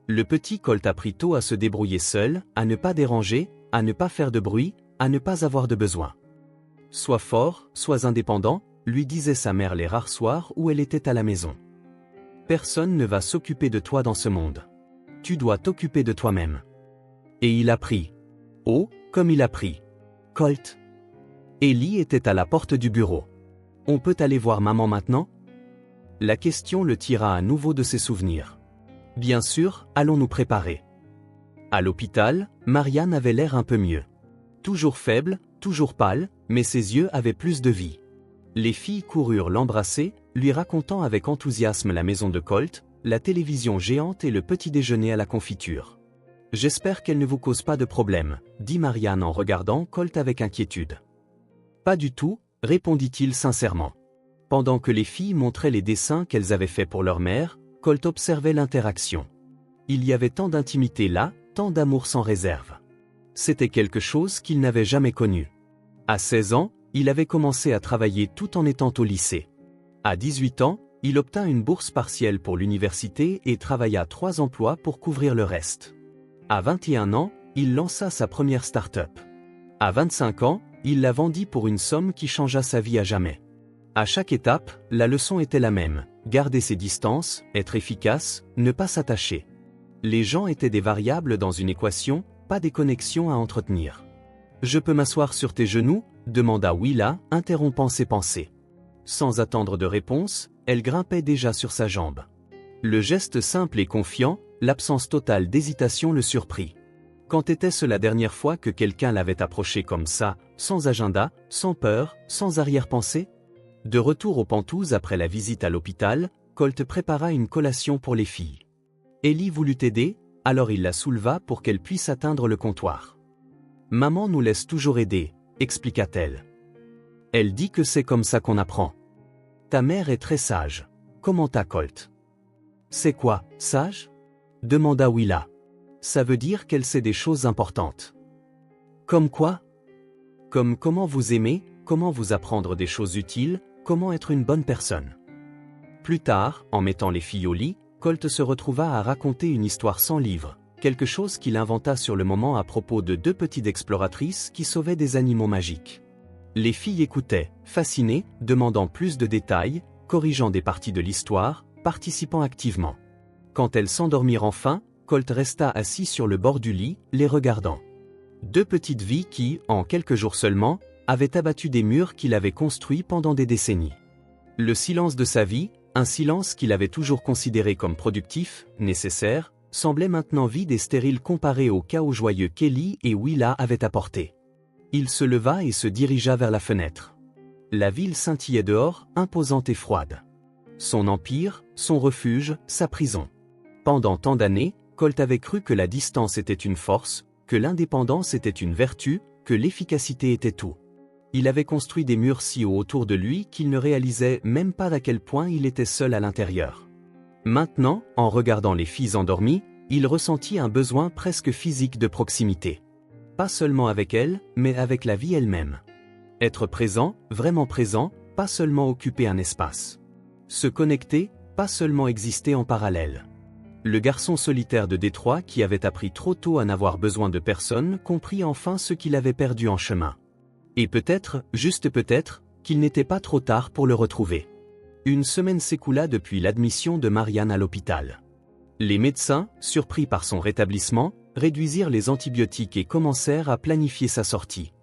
Le petit Colt apprit tôt à se débrouiller seul, à ne pas déranger, à ne pas faire de bruit, à ne pas avoir de besoin. « Sois fort, sois indépendant », lui disait sa mère les rares soirs où elle était à la maison. « Personne ne va s'occuper de toi dans ce monde. Tu dois t'occuper de toi-même. » Et il apprit. Oh, comme il apprit. « Colt. » Ellie était à la porte du bureau. « On peut aller voir maman maintenant ?» La question le tira à nouveau de ses souvenirs. « Bien sûr, allons nous préparer. » À l'hôpital, Marianne avait l'air un peu mieux. Toujours faible, toujours pâle, mais ses yeux avaient plus de vie. Les filles coururent l'embrasser, lui racontant avec enthousiasme la maison de Colt, la télévision géante et le petit déjeuner à la confiture. « J'espère qu'elle ne vous cause pas de problème, » dit Marianne en regardant Colt avec inquiétude. « Pas du tout, » répondit-il sincèrement. Pendant que les filles montraient les dessins qu'elles avaient faits pour leur mère, Colt observait l'interaction. Il y avait tant d'intimité là, tant d'amour sans réserve. C'était quelque chose qu'il n'avait jamais connu. À 16 ans, il avait commencé à travailler tout en étant au lycée. À 18 ans, il obtint une bourse partielle pour l'université et travailla 3 emplois pour couvrir le reste. À 21 ans, il lança sa première start-up. À 25 ans, il la vendit pour une somme qui changea sa vie à jamais. À chaque étape, la leçon était la même, garder ses distances, être efficace, ne pas s'attacher. Les gens étaient des variables dans une équation, pas des connexions à entretenir. « Je peux m'asseoir sur tes genoux ?» demanda Willa, interrompant ses pensées. Sans attendre de réponse, elle grimpait déjà sur sa jambe. Le geste simple et confiant, l'absence totale d'hésitation le surprit. Quand était-ce la dernière fois que quelqu'un l'avait approché comme ça, sans agenda, sans peur, sans arrière-pensée? De retour aux Pentouses après la visite à l'hôpital, Colt prépara une collation pour les filles. Ellie voulut aider, alors il la souleva pour qu'elle puisse atteindre le comptoir. « Maman nous laisse toujours aider », expliqua-t-elle. Elle dit que c'est comme ça qu'on apprend. Ta mère est très sage, commenta Colt. C'est quoi, sage? Demanda Willa. Ça veut dire qu'elle sait des choses importantes. Comme quoi? Comme comment vous aimer, comment vous apprendre des choses utiles, comment être une bonne personne. Plus tard, en mettant les filles au lit, Colt se retrouva à raconter une histoire sans livre, quelque chose qu'il inventa sur le moment à propos de 2 petites exploratrices qui sauvaient des animaux magiques. Les filles écoutaient, fascinées, demandant plus de détails, corrigeant des parties de l'histoire, participant activement. Quand elles s'endormirent enfin, Colt resta assis sur le bord du lit, les regardant. 2 petites vies qui, en quelques jours seulement, avaient abattu des murs qu'il avait construits pendant des décennies. Le silence de sa vie, un silence qu'il avait toujours considéré comme productif, nécessaire, semblait maintenant vide et stérile comparé au chaos joyeux qu'Ellie et Willa avaient apporté. Il se leva et se dirigea vers la fenêtre. La ville scintillait dehors, imposante et froide. Son empire, son refuge, sa prison. Pendant tant d'années, Colt avait cru que la distance était une force, que l'indépendance était une vertu, que l'efficacité était tout. Il avait construit des murs si hauts autour de lui qu'il ne réalisait même pas à quel point il était seul à l'intérieur. Maintenant, en regardant les filles endormies, il ressentit un besoin presque physique de proximité. Pas seulement avec elles, mais avec la vie elle-même. Être présent, vraiment présent, pas seulement occuper un espace. Se connecter, pas seulement exister en parallèle. Le garçon solitaire de Détroit qui avait appris trop tôt à n'avoir besoin de personne comprit enfin ce qu'il avait perdu en chemin. Et peut-être, juste peut-être, qu'il n'était pas trop tard pour le retrouver. Une semaine s'écoula depuis l'admission de Marianne à l'hôpital. Les médecins, surpris par son rétablissement, réduisirent les antibiotiques et commencèrent à planifier sa sortie.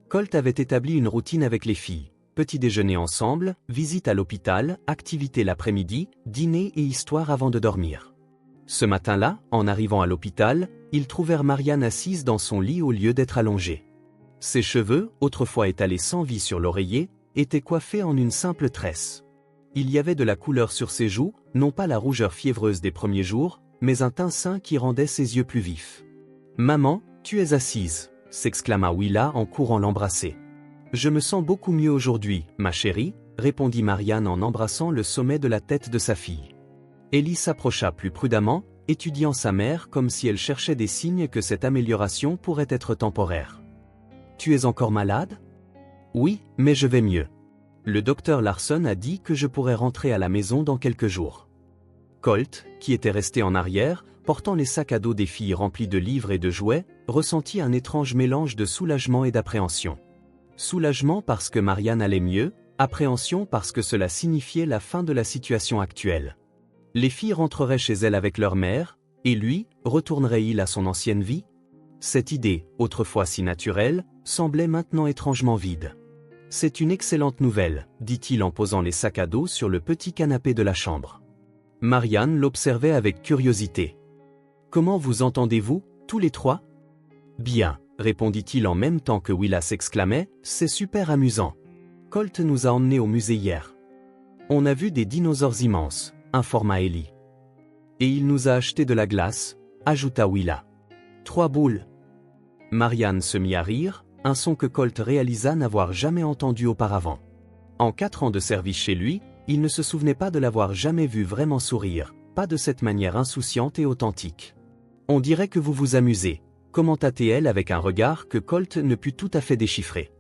Colt avait établi une routine avec les filles. Petit déjeuner ensemble, visite à l'hôpital, activité l'après-midi, dîner et histoire avant de dormir. Ce matin-là, en arrivant à l'hôpital, ils trouvèrent Marianne assise dans son lit au lieu d'être allongée. Ses cheveux, autrefois étalés sans vie sur l'oreiller, étaient coiffés en une simple tresse. Il y avait de la couleur sur ses joues, non pas la rougeur fiévreuse des premiers jours, mais un teint sain qui rendait ses yeux plus vifs. « Maman, tu es assise », s'exclama Willa en courant l'embrasser. « Je me sens beaucoup mieux aujourd'hui, ma chérie », répondit Marianne en embrassant le sommet de la tête de sa fille. Ellie s'approcha plus prudemment, étudiant sa mère comme si elle cherchait des signes que cette amélioration pourrait être temporaire. « Tu es encore malade ? » ?»« Oui, mais je vais mieux. Le docteur Larson a dit que je pourrais rentrer à la maison dans quelques jours. » Colt, qui était resté en arrière, portant les sacs à dos des filles remplis de livres et de jouets, ressentit un étrange mélange de soulagement et d'appréhension. Soulagement parce que Marianne allait mieux, appréhension parce que cela signifiait la fin de la situation actuelle. Les filles rentreraient chez elles avec leur mère, et lui, retournerait-il à son ancienne vie? Cette idée, autrefois si naturelle, semblait maintenant étrangement vide. « C'est une excellente nouvelle, » dit-il en posant les sacs à dos sur le petit canapé de la chambre. Marianne l'observait avec curiosité. « Comment vous entendez-vous, tous les trois ?»« Bien, » répondit-il en même temps que Willa s'exclamait, « c'est super amusant. Colt nous a emmenés au musée hier. On a vu des dinosaures immenses, » informa Ellie. « Et il nous a acheté de la glace, » ajouta Willa. « 3 boules. » Marianne se mit à rire, un son que Colt réalisa n'avoir jamais entendu auparavant. En 4 ans de service chez lui, il ne se souvenait pas de l'avoir jamais vu vraiment sourire, pas de cette manière insouciante et authentique. « On dirait que vous vous amusez, » commenta-t-elle avec un regard que Colt ne put tout à fait déchiffrer.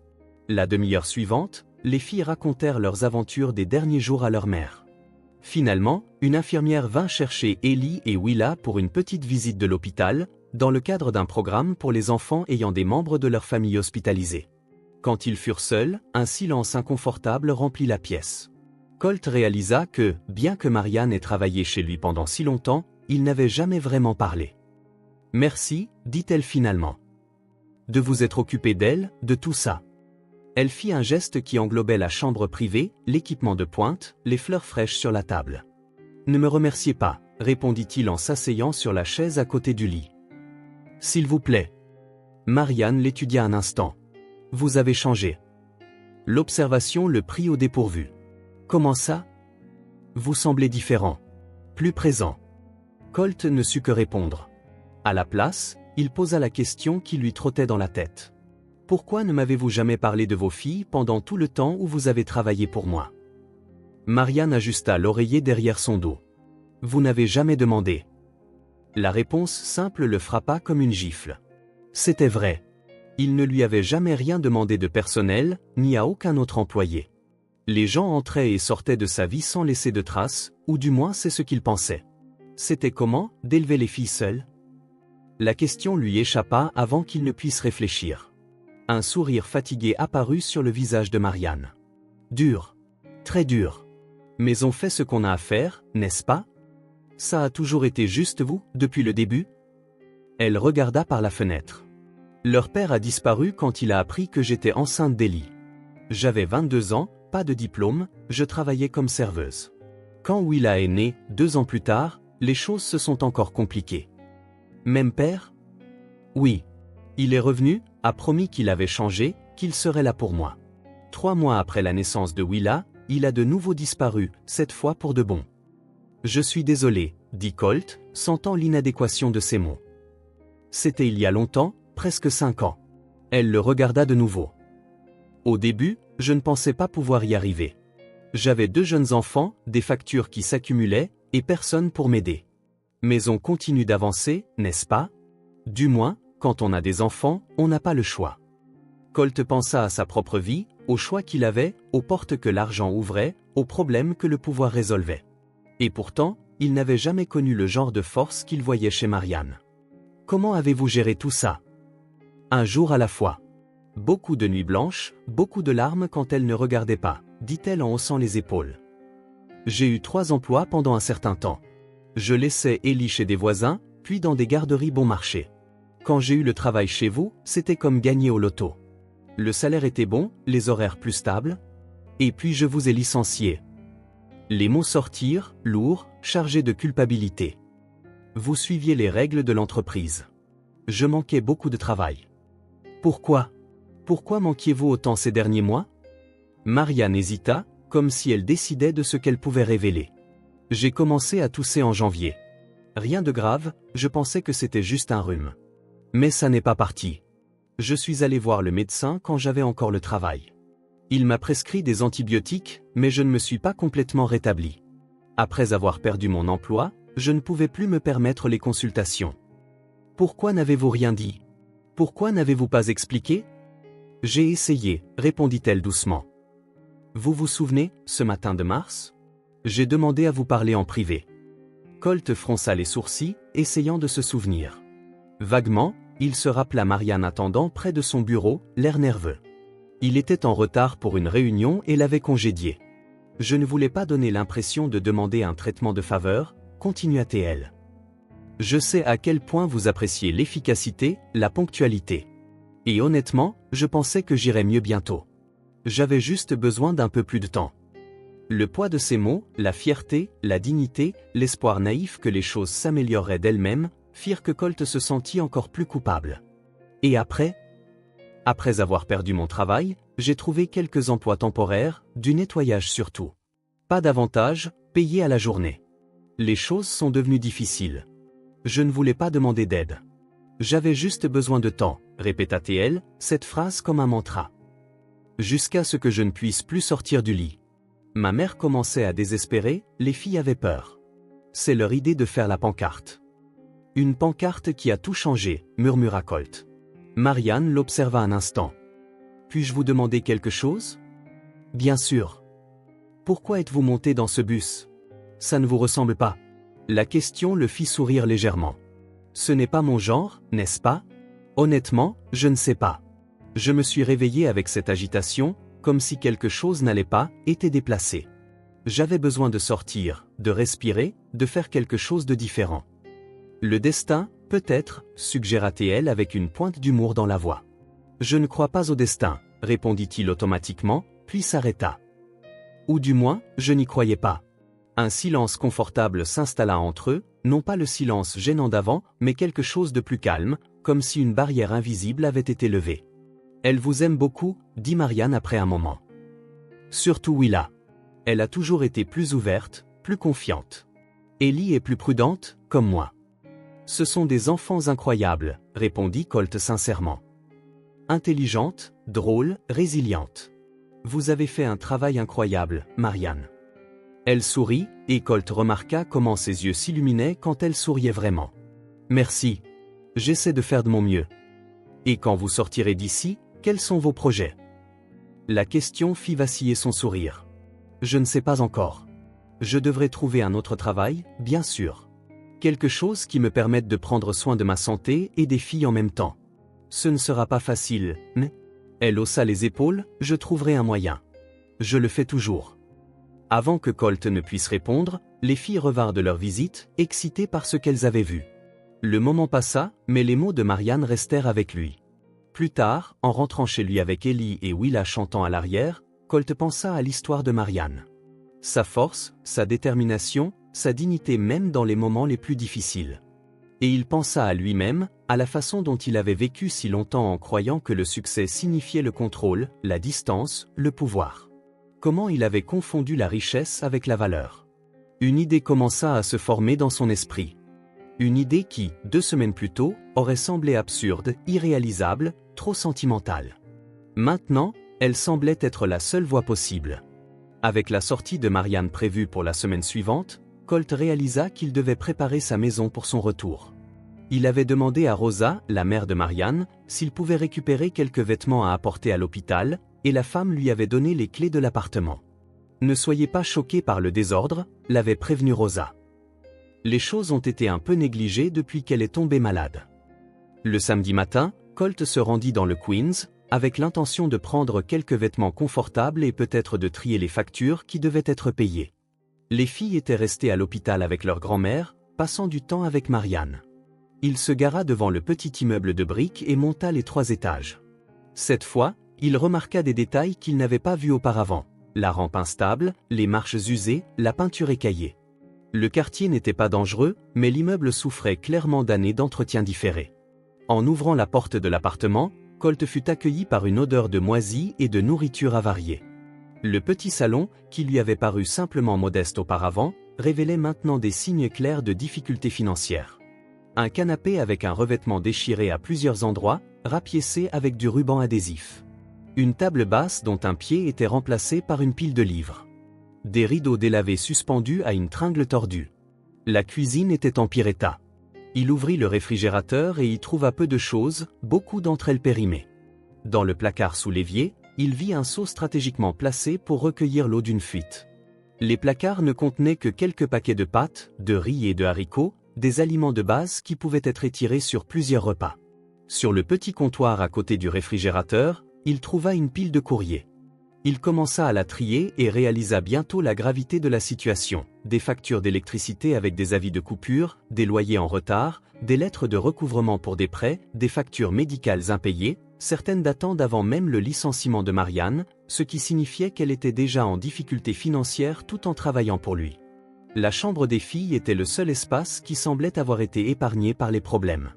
La demi-heure suivante, les filles racontèrent leurs aventures des derniers jours à leur mère. Finalement, une infirmière vint chercher Ellie et Willa pour une petite visite de l'hôpital, dans le cadre d'un programme pour les enfants ayant des membres de leur famille hospitalisés. Quand ils furent seuls, un silence inconfortable remplit la pièce. Colt réalisa que, bien que Marianne ait travaillé chez lui pendant si longtemps, il n'avait jamais vraiment parlé. « Merci, » dit-elle finalement. « De vous être occupé d'elle, de tout ça. » Elle fit un geste qui englobait la chambre privée, l'équipement de pointe, les fleurs fraîches sur la table. « Ne me remerciez pas, » répondit-il en s'asseyant sur la chaise à côté du lit. « S'il vous plaît. » Marianne l'étudia un instant. « Vous avez changé. » L'observation le prit au dépourvu. « Comment ça ? » ?»« Vous semblez différent. Plus présent. » Colt ne sut que répondre. À la place, il posa la question qui lui trottait dans la tête. « Pourquoi ne m'avez-vous jamais parlé de vos filles pendant tout le temps où vous avez travaillé pour moi ?» Marianne ajusta l'oreiller derrière son dos. « Vous n'avez jamais demandé. » La réponse simple le frappa comme une gifle. C'était vrai. Il ne lui avait jamais rien demandé de personnel, ni à aucun autre employé. Les gens entraient et sortaient de sa vie sans laisser de traces, ou du moins c'est ce qu'il pensait. C'était comment, d'élever les filles seules? La question lui échappa avant qu'il ne puisse réfléchir. Un sourire fatigué apparut sur le visage de Marianne. Dur. Très dur. Mais on fait ce qu'on a à faire, n'est-ce pas? Ça a toujours été juste vous, depuis le début? Elle regarda par la fenêtre. Leur père a disparu quand il a appris que j'étais enceinte d'Ellie. J'avais 22 ans, pas de diplôme, je travaillais comme serveuse. Quand Willa est née, 2 ans plus tard, les choses se sont encore compliquées. Même père? Oui. Il est revenu, a promis qu'il avait changé, qu'il serait là pour moi. 3 mois après la naissance de Willa, il a de nouveau disparu, cette fois pour de bon. Je suis désolé, dit Colt, sentant l'inadéquation de ses mots. C'était il y a longtemps, presque 5 ans. Elle le regarda de nouveau. Au début, je ne pensais pas pouvoir y arriver. J'avais 2 jeunes enfants, des factures qui s'accumulaient, et personne pour m'aider. Mais on continue d'avancer, n'est-ce pas? Du moins, quand on a des enfants, on n'a pas le choix. Colt pensa à sa propre vie, aux choix qu'il avait, aux portes que l'argent ouvrait, aux problèmes que le pouvoir résolvait. Et pourtant, il n'avait jamais connu le genre de force qu'il voyait chez Marianne. Comment avez-vous géré tout ça? Un jour à la fois. Beaucoup de nuits blanches, beaucoup de larmes quand elle ne regardait pas, dit-elle en haussant les épaules. J'ai eu 3 emplois pendant un certain temps. Je laissais Ellie chez des voisins, puis dans des garderies bon marché. Quand j'ai eu le travail chez vous, c'était comme gagner au loto. Le salaire était bon, les horaires plus stables. Et puis je vous ai licencié. Les mots sortirent, lourds, chargés de culpabilité. Vous suiviez les règles de l'entreprise. Je manquais beaucoup de travail. Pourquoi? Pourquoi manquiez-vous autant ces derniers mois? Marianne hésita, comme si elle décidait de ce qu'elle pouvait révéler. J'ai commencé à tousser en janvier. Rien de grave, je pensais que c'était juste un rhume. Mais ça n'est pas parti. Je suis allé voir le médecin quand j'avais encore le travail. Il m'a prescrit des antibiotiques, mais je ne me suis pas complètement rétabli. Après avoir perdu mon emploi, je ne pouvais plus me permettre les consultations. Pourquoi n'avez-vous rien dit? Pourquoi n'avez-vous pas expliqué? J'ai essayé, répondit-elle doucement. Vous vous souvenez, ce matin de mars? J'ai demandé à vous parler en privé. Colt fronça les sourcils, essayant de se souvenir. Vaguement, il se rappela Marianne attendant près de son bureau, l'air nerveux. Il était en retard pour une réunion et l'avait congédié. Je ne voulais pas donner l'impression de demander un traitement de faveur, continua-t-elle. Je sais à quel point vous appréciez l'efficacité, la ponctualité. Et honnêtement, je pensais que j'irais mieux bientôt. J'avais juste besoin d'un peu plus de temps. Le poids de ces mots, la fierté, la dignité, l'espoir naïf que les choses s'amélioreraient d'elles-mêmes, firent que Colt se sentit encore plus coupable. Et après? Après avoir perdu mon travail, j'ai trouvé quelques emplois temporaires, du nettoyage surtout. Pas davantage, payés à la journée. Les choses sont devenues difficiles. Je ne voulais pas demander d'aide. J'avais juste besoin de temps, répéta-t-elle, cette phrase comme un mantra. Jusqu'à ce que je ne puisse plus sortir du lit. Ma mère commençait à désespérer, les filles avaient peur. C'est leur idée de faire la pancarte. Une pancarte qui a tout changé, murmura Colt. Marianne l'observa un instant. Puis-je vous demander quelque chose? Bien sûr. Pourquoi êtes-vous monté dans ce bus? Ça ne vous ressemble pas. La question le fit sourire légèrement. Ce n'est pas mon genre, n'est-ce pas? Honnêtement, je ne sais pas. Je me suis réveillé avec cette agitation, comme si quelque chose n'allait pas, était déplacé. J'avais besoin de sortir, de respirer, de faire quelque chose de différent. Le destin, peut-être, suggéra-t-elle avec une pointe d'humour dans la voix. Je ne crois pas au destin, répondit-il automatiquement, puis s'arrêta. Ou du moins, je n'y croyais pas. Un silence confortable s'installa entre eux, non pas le silence gênant d'avant, mais quelque chose de plus calme, comme si une barrière invisible avait été levée. Elle vous aime beaucoup, dit Marianne après un moment. Surtout Willa. Elle a toujours été plus ouverte, plus confiante. Ellie est plus prudente, comme moi. Ce sont des enfants incroyables, répondit Colt sincèrement. Intelligente, drôle, résiliente. Vous avez fait un travail incroyable, Marianne. Elle sourit, et Colt remarqua comment ses yeux s'illuminaient quand elle souriait vraiment. Merci. J'essaie de faire de mon mieux. Et quand vous sortirez d'ici, quels sont vos projets? La question fit vaciller son sourire. Je ne sais pas encore. Je devrais trouver un autre travail, bien sûr. Quelque chose qui me permette de prendre soin de ma santé et des filles en même temps. Ce ne sera pas facile, mais... Elle haussa les épaules, je trouverai un moyen. Je le fais toujours. Avant que Colt ne puisse répondre, les filles revinrent de leur visite, excitées par ce qu'elles avaient vu. Le moment passa, mais les mots de Marianne restèrent avec lui. Plus tard, en rentrant chez lui avec Ellie et Willa chantant à l'arrière, Colt pensa à l'histoire de Marianne. Sa force, sa détermination, sa dignité même dans les moments les plus difficiles. Et il pensa à lui-même, à la façon dont il avait vécu si longtemps en croyant que le succès signifiait le contrôle, la distance, le pouvoir. Comment il avait confondu la richesse avec la valeur. Une idée commença à se former dans son esprit. Une idée qui, 2 semaines plus tôt, aurait semblé absurde, irréalisable, trop sentimentale. Maintenant, elle semblait être la seule voie possible. Avec la sortie de Marianne prévue pour la semaine suivante, Colt réalisa qu'il devait préparer sa maison pour son retour. Il avait demandé à Rosa, la mère de Marianne, s'il pouvait récupérer quelques vêtements à apporter à l'hôpital, et la femme lui avait donné les clés de l'appartement. Ne soyez pas choqués par le désordre, l'avait prévenu Rosa. Les choses ont été un peu négligées depuis qu'elle est tombée malade. Le samedi matin, Colt se rendit dans le Queens, avec l'intention de prendre quelques vêtements confortables et peut-être de trier les factures qui devaient être payées. Les filles étaient restées à l'hôpital avec leur grand-mère, passant du temps avec Marianne. Il se gara devant le petit immeuble de briques et monta les 3 étages. Cette fois, il remarqua des détails qu'il n'avait pas vus auparavant. La rampe instable, les marches usées, la peinture écaillée. Le quartier n'était pas dangereux, mais l'immeuble souffrait clairement d'années d'entretien différé. En ouvrant la porte de l'appartement, Colt fut accueilli par une odeur de moisi et de nourriture avariée. Le petit salon, qui lui avait paru simplement modeste auparavant, révélait maintenant des signes clairs de difficultés financières. Un canapé avec un revêtement déchiré à plusieurs endroits, rapiécé avec du ruban adhésif. Une table basse dont un pied était remplacé par une pile de livres. Des rideaux délavés suspendus à une tringle tordue. La cuisine était en pire état. Il ouvrit le réfrigérateur et y trouva peu de choses, beaucoup d'entre elles périmées. Dans le placard sous l'évier, il vit un seau stratégiquement placé pour recueillir l'eau d'une fuite. Les placards ne contenaient que quelques paquets de pâtes, de riz et de haricots, des aliments de base qui pouvaient être étirés sur plusieurs repas. Sur le petit comptoir à côté du réfrigérateur, il trouva une pile de courriers. Il commença à la trier et réalisa bientôt la gravité de la situation. Des factures d'électricité avec des avis de coupure, des loyers en retard, des lettres de recouvrement pour des prêts, des factures médicales impayées, certaines datant d'avant même le licenciement de Marianne, ce qui signifiait qu'elle était déjà en difficulté financière tout en travaillant pour lui. La chambre des filles était le seul espace qui semblait avoir été épargné par les problèmes.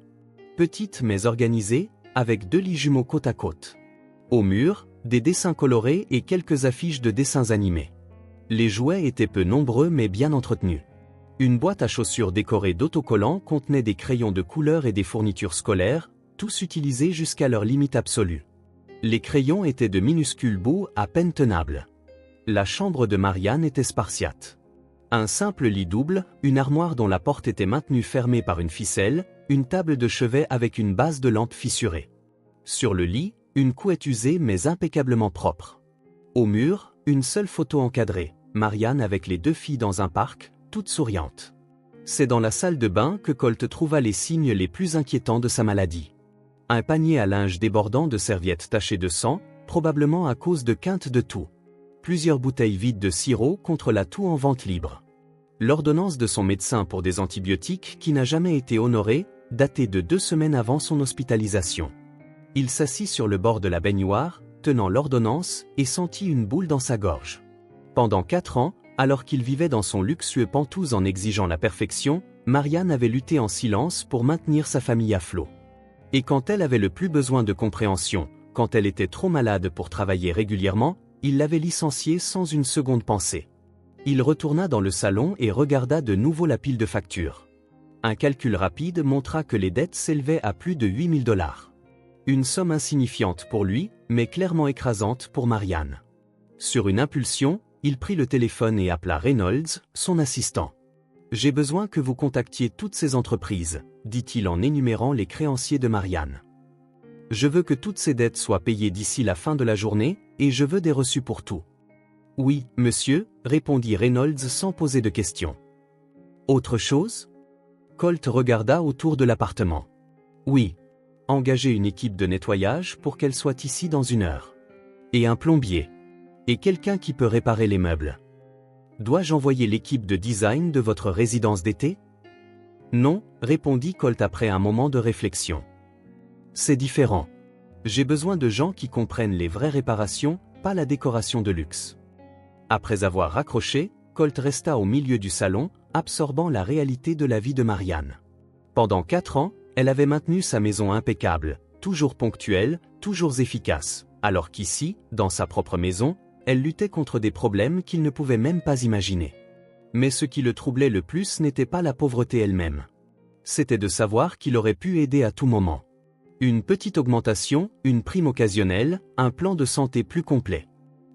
Petite mais organisée, avec 2 lits jumeaux côte à côte. Au mur, des dessins colorés et quelques affiches de dessins animés. Les jouets étaient peu nombreux mais bien entretenus. Une boîte à chaussures décorée d'autocollants contenait des crayons de couleur et des fournitures scolaires, tous utilisés jusqu'à leur limite absolue. Les crayons étaient de minuscules bouts à peine tenables. La chambre de Marianne était spartiate. Un simple lit double, une armoire dont la porte était maintenue fermée par une ficelle, une table de chevet avec une base de lampe fissurée. Sur le lit, une couette usée mais impeccablement propre. Au mur, une seule photo encadrée, Marianne avec les 2 filles dans un parc, toutes souriantes. C'est dans la salle de bain que Colt trouva les signes les plus inquiétants de sa maladie. Un panier à linge débordant de serviettes tachées de sang, probablement à cause de quintes de toux. Plusieurs bouteilles vides de sirop contre la toux en vente libre. L'ordonnance de son médecin pour des antibiotiques qui n'a jamais été honorée, datée de 2 semaines avant son hospitalisation. Il s'assit sur le bord de la baignoire, tenant l'ordonnance, et sentit une boule dans sa gorge. Pendant 4 ans, alors qu'il vivait dans son luxueux Penthouse en exigeant la perfection, Marianne avait lutté en silence pour maintenir sa famille à flot. Et quand elle avait le plus besoin de compréhension, quand elle était trop malade pour travailler régulièrement, il l'avait licenciée sans une seconde pensée. Il retourna dans le salon et regarda de nouveau la pile de factures. Un calcul rapide montra que les dettes s'élevaient à plus de 8 000 $. Une somme insignifiante pour lui, mais clairement écrasante pour Marianne. Sur une impulsion, il prit le téléphone et appela Reynolds, son assistant. « J'ai besoin que vous contactiez toutes ces entreprises », dit-il en énumérant les créanciers de Marianne. « Je veux que toutes ces dettes soient payées d'ici la fin de la journée, et je veux des reçus pour tout. » « Oui, monsieur », répondit Reynolds sans poser de questions. « Autre chose ?» Colt regarda autour de l'appartement. « Oui. Engager une équipe de nettoyage pour qu'elle soit ici dans 1 heure. Et un plombier. Et quelqu'un qui peut réparer les meubles. Dois-je envoyer l'équipe de design de votre résidence d'été ? Non, répondit Colt après un moment de réflexion. C'est différent. J'ai besoin de gens qui comprennent les vraies réparations, pas la décoration de luxe. Après avoir raccroché, Colt resta au milieu du salon, absorbant la réalité de la vie de Marianne. Pendant 4 ans, elle avait maintenu sa maison impeccable, toujours ponctuelle, toujours efficace, alors qu'ici, dans sa propre maison, elle luttait contre des problèmes qu'il ne pouvait même pas imaginer. Mais ce qui le troublait le plus n'était pas la pauvreté elle-même. C'était de savoir qu'il aurait pu aider à tout moment. Une petite augmentation, une prime occasionnelle, un plan de santé plus complet.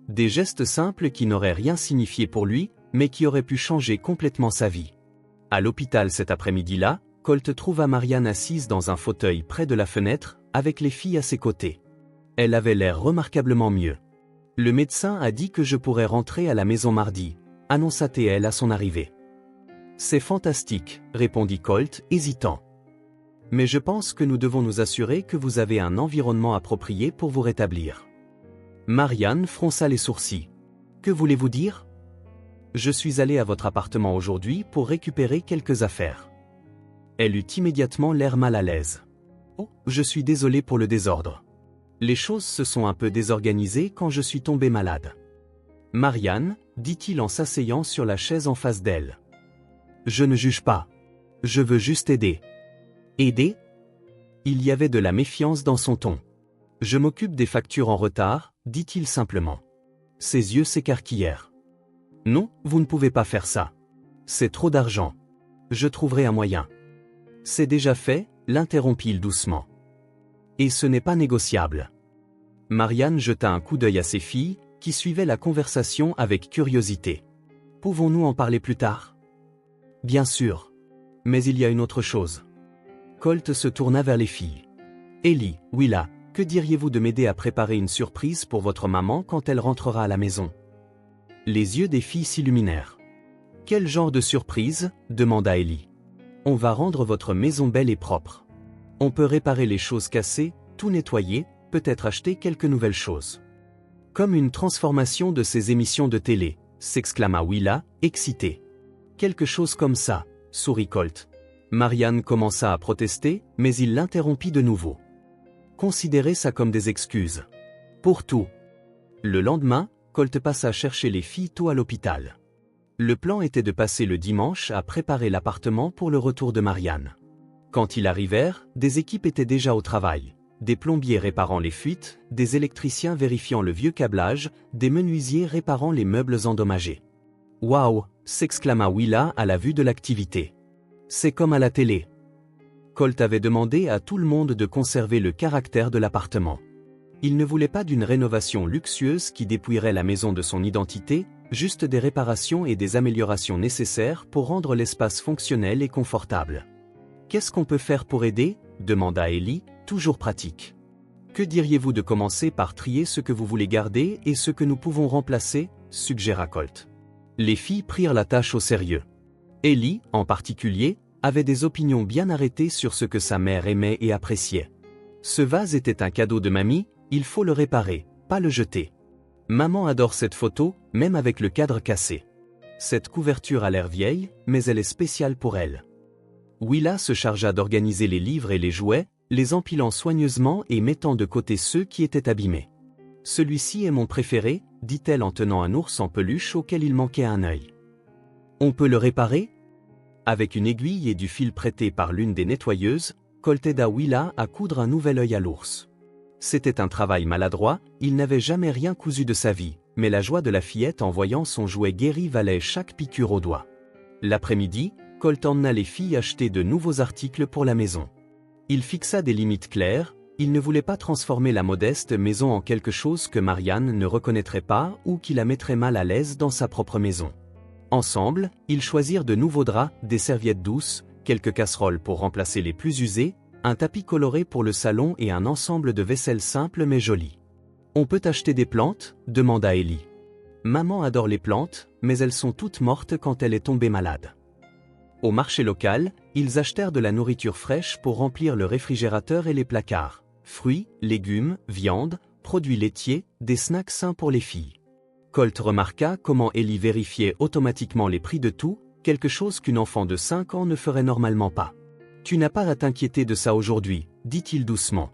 Des gestes simples qui n'auraient rien signifié pour lui, mais qui auraient pu changer complètement sa vie. À l'hôpital cet après-midi-là, Colt trouva Marianne assise dans un fauteuil près de la fenêtre, avec les filles à ses côtés. Elle avait l'air remarquablement mieux. « Le médecin a dit que je pourrais rentrer à la maison mardi », annonça-t-elle à son arrivée. « C'est fantastique », répondit Colt, hésitant. « Mais je pense que nous devons nous assurer que vous avez un environnement approprié pour vous rétablir. » Marianne fronça les sourcils. « Que voulez-vous dire ? » « Je suis allé à votre appartement aujourd'hui pour récupérer quelques affaires. » Elle eut immédiatement l'air mal à l'aise. « Oh, je suis désolé pour le désordre. Les choses se sont un peu désorganisées quand je suis tombé malade. » « Marianne, dit-il en s'asseyant sur la chaise en face d'elle. Je ne juge pas. Je veux juste aider. Aider? Il y avait de la méfiance dans son ton. Je m'occupe des factures en retard, dit-il simplement. Ses yeux s'écarquillèrent. Non, vous ne pouvez pas faire ça. C'est trop d'argent. Je trouverai un moyen. C'est déjà fait, l'interrompit-il doucement. Et ce n'est pas négociable. Marianne jeta un coup d'œil à ses filles, qui suivaient la conversation avec curiosité. Pouvons-nous en parler plus tard? Bien sûr. Mais il y a une autre chose. Colt se tourna vers les filles. Ellie, Willa, que diriez-vous de m'aider à préparer une surprise pour votre maman quand elle rentrera à la maison? Les yeux des filles s'illuminèrent. Quel genre de surprise? Demanda Ellie. On va rendre votre maison belle et propre. On peut réparer les choses cassées, tout nettoyer, peut-être acheter quelques nouvelles choses. Comme une transformation de ces émissions de télé, s'exclama Willa, excitée. Quelque chose comme ça, sourit Colt. Marianne commença à protester, mais il l'interrompit de nouveau. Considérez ça comme des excuses. Pour tout. Le lendemain, Colt passa chercher les filles tôt à l'hôpital. Le plan était de passer le dimanche à préparer l'appartement pour le retour de Marianne. Quand ils arrivèrent, des équipes étaient déjà au travail. Des plombiers réparant les fuites, des électriciens vérifiant le vieux câblage, des menuisiers réparant les meubles endommagés. « Waouh !» s'exclama Willa à la vue de l'activité. « C'est comme à la télé. » Colt avait demandé à tout le monde de conserver le caractère de l'appartement. Il ne voulait pas d'une rénovation luxueuse qui dépouillerait la maison de son identité, juste des réparations et des améliorations nécessaires pour rendre l'espace fonctionnel et confortable. « Qu'est-ce qu'on peut faire pour aider ?» demanda Ellie, toujours pratique. « Que diriez-vous de commencer par trier ce que vous voulez garder et ce que nous pouvons remplacer ?» suggéra Colt. Les filles prirent la tâche au sérieux. Ellie, en particulier, avait des opinions bien arrêtées sur ce que sa mère aimait et appréciait. Ce vase était un cadeau de mamie, il faut le réparer, pas le jeter. Maman adore cette photo, même avec le cadre cassé. Cette couverture a l'air vieille, mais elle est spéciale pour elle. Willa se chargea d'organiser les livres et les jouets, les empilant soigneusement et mettant de côté ceux qui étaient abîmés. « Celui-ci est mon préféré », dit-elle en tenant un ours en peluche auquel il manquait un œil. « On peut le réparer ?» Avec une aiguille et du fil prêté par l'une des nettoyeuses, Colt aida Willa à coudre un nouvel œil à l'ours. C'était un travail maladroit, il n'avait jamais rien cousu de sa vie, mais la joie de la fillette en voyant son jouet guéri valait chaque piqûre au doigt. L'après-midi, Colt emmena les filles acheter de nouveaux articles pour la maison. Il fixa des limites claires, il ne voulait pas transformer la modeste maison en quelque chose que Marianne ne reconnaîtrait pas ou qui la mettrait mal à l'aise dans sa propre maison. Ensemble, ils choisirent de nouveaux draps, des serviettes douces, quelques casseroles pour remplacer les plus usées, un tapis coloré pour le salon et un ensemble de vaisselle simple mais jolie. « On peut acheter des plantes ?» demanda Ellie. « Maman adore les plantes, mais elles sont toutes mortes quand elle est tombée malade. » Au marché local, ils achetèrent de la nourriture fraîche pour remplir le réfrigérateur et les placards. Fruits, légumes, viande, produits laitiers, des snacks sains pour les filles. Colt remarqua comment Ellie vérifiait automatiquement les prix de tout, quelque chose qu'une enfant de 5 ans ne ferait normalement pas. « Tu n'as pas à t'inquiéter de ça aujourd'hui, » dit-il doucement.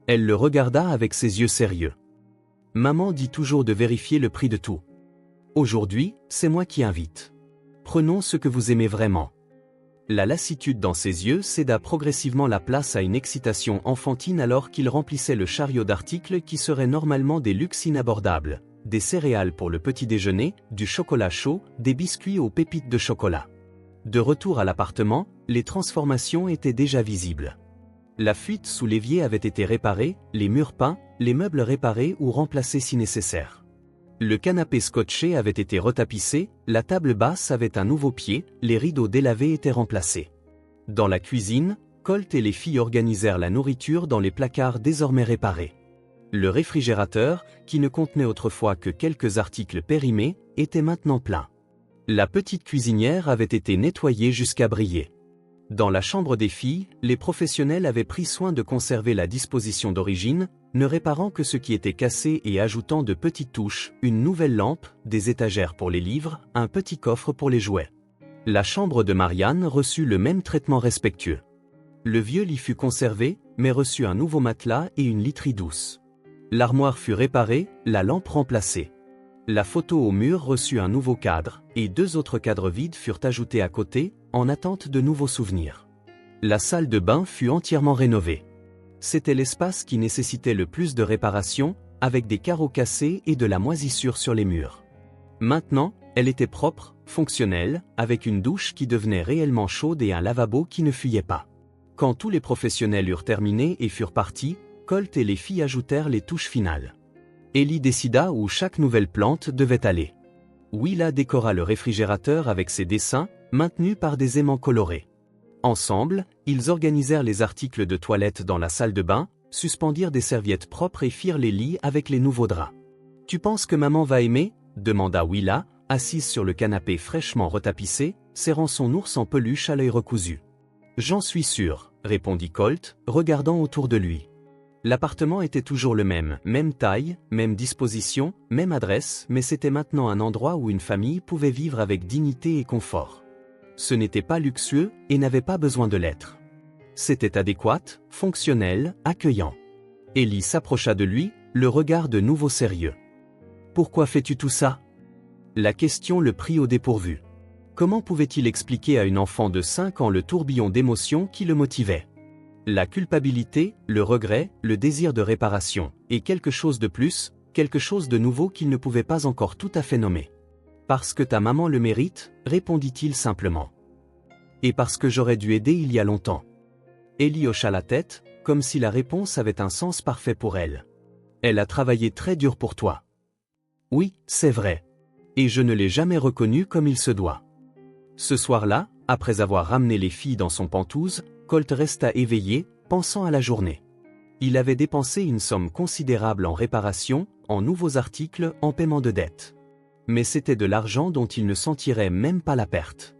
Elle le regarda avec ses yeux sérieux. « Maman dit toujours de vérifier le prix de tout. Aujourd'hui, c'est moi qui invite. Prenons ce que vous aimez vraiment. » La lassitude dans ses yeux céda progressivement la place à une excitation enfantine alors qu'il remplissait le chariot d'articles qui seraient normalement des luxes inabordables. Des céréales pour le petit déjeuner, du chocolat chaud, des biscuits aux pépites de chocolat. De retour à l'appartement, les transformations étaient déjà visibles. La fuite sous l'évier avait été réparée, les murs peints, les meubles réparés ou remplacés si nécessaire. Le canapé scotché avait été retapissé, la table basse avait un nouveau pied, les rideaux délavés étaient remplacés. Dans la cuisine, Colt et les filles organisèrent la nourriture dans les placards désormais réparés. Le réfrigérateur, qui ne contenait autrefois que quelques articles périmés, était maintenant plein. La petite cuisinière avait été nettoyée jusqu'à briller. Dans la chambre des filles, les professionnels avaient pris soin de conserver la disposition d'origine, ne réparant que ce qui était cassé et ajoutant de petites touches, une nouvelle lampe, des étagères pour les livres, un petit coffre pour les jouets. La chambre de Marianne reçut le même traitement respectueux. Le vieux lit fut conservé, mais reçut un nouveau matelas et une literie douce. L'armoire fut réparée, la lampe remplacée. La photo au mur reçut un nouveau cadre, et 2 autres cadres vides furent ajoutés à côté, en attente de nouveaux souvenirs. La salle de bain fut entièrement rénovée. C'était l'espace qui nécessitait le plus de réparation, avec des carreaux cassés et de la moisissure sur les murs. Maintenant, elle était propre, fonctionnelle, avec une douche qui devenait réellement chaude et un lavabo qui ne fuyait pas. Quand tous les professionnels eurent terminé et furent partis, Colt et les filles ajoutèrent les touches finales. Ellie décida où chaque nouvelle plante devait aller. Willa décora le réfrigérateur avec ses dessins, maintenus par des aimants colorés. Ensemble, ils organisèrent les articles de toilette dans la salle de bain, suspendirent des serviettes propres et firent les lits avec les nouveaux draps. « Tu penses que maman va aimer ?» demanda Willa, assise sur le canapé fraîchement retapissé, serrant son ours en peluche à l'œil recousu. « J'en suis sûr, » répondit Colt, regardant autour de lui. L'appartement était toujours le même taille, même disposition, même adresse, mais c'était maintenant un endroit où une famille pouvait vivre avec dignité et confort. Ce n'était pas luxueux et n'avait pas besoin de l'être. C'était adéquat, fonctionnel, accueillant. Ellie s'approcha de lui, le regard de nouveau sérieux. « Pourquoi fais-tu tout ça ?» La question le prit au dépourvu. Comment pouvait-il expliquer à une enfant de 5 ans le tourbillon d'émotions qui le motivait ? La culpabilité, le regret, le désir de réparation, et quelque chose de plus, quelque chose de nouveau qu'il ne pouvait pas encore tout à fait nommer. « Parce que ta maman le mérite, répondit-il simplement. Et parce que j'aurais dû aider il y a longtemps. Ellie hocha la tête, comme si la réponse avait un sens parfait pour elle. Elle a travaillé très dur pour toi. Oui, c'est vrai. Et je ne l'ai jamais reconnu comme il se doit. Ce soir-là, après avoir ramené les filles dans son pantouse, Colt resta éveillé, pensant à la journée. Il avait dépensé une somme considérable en réparation, en nouveaux articles, en paiement de dettes. Mais c'était de l'argent dont il ne sentirait même pas la perte.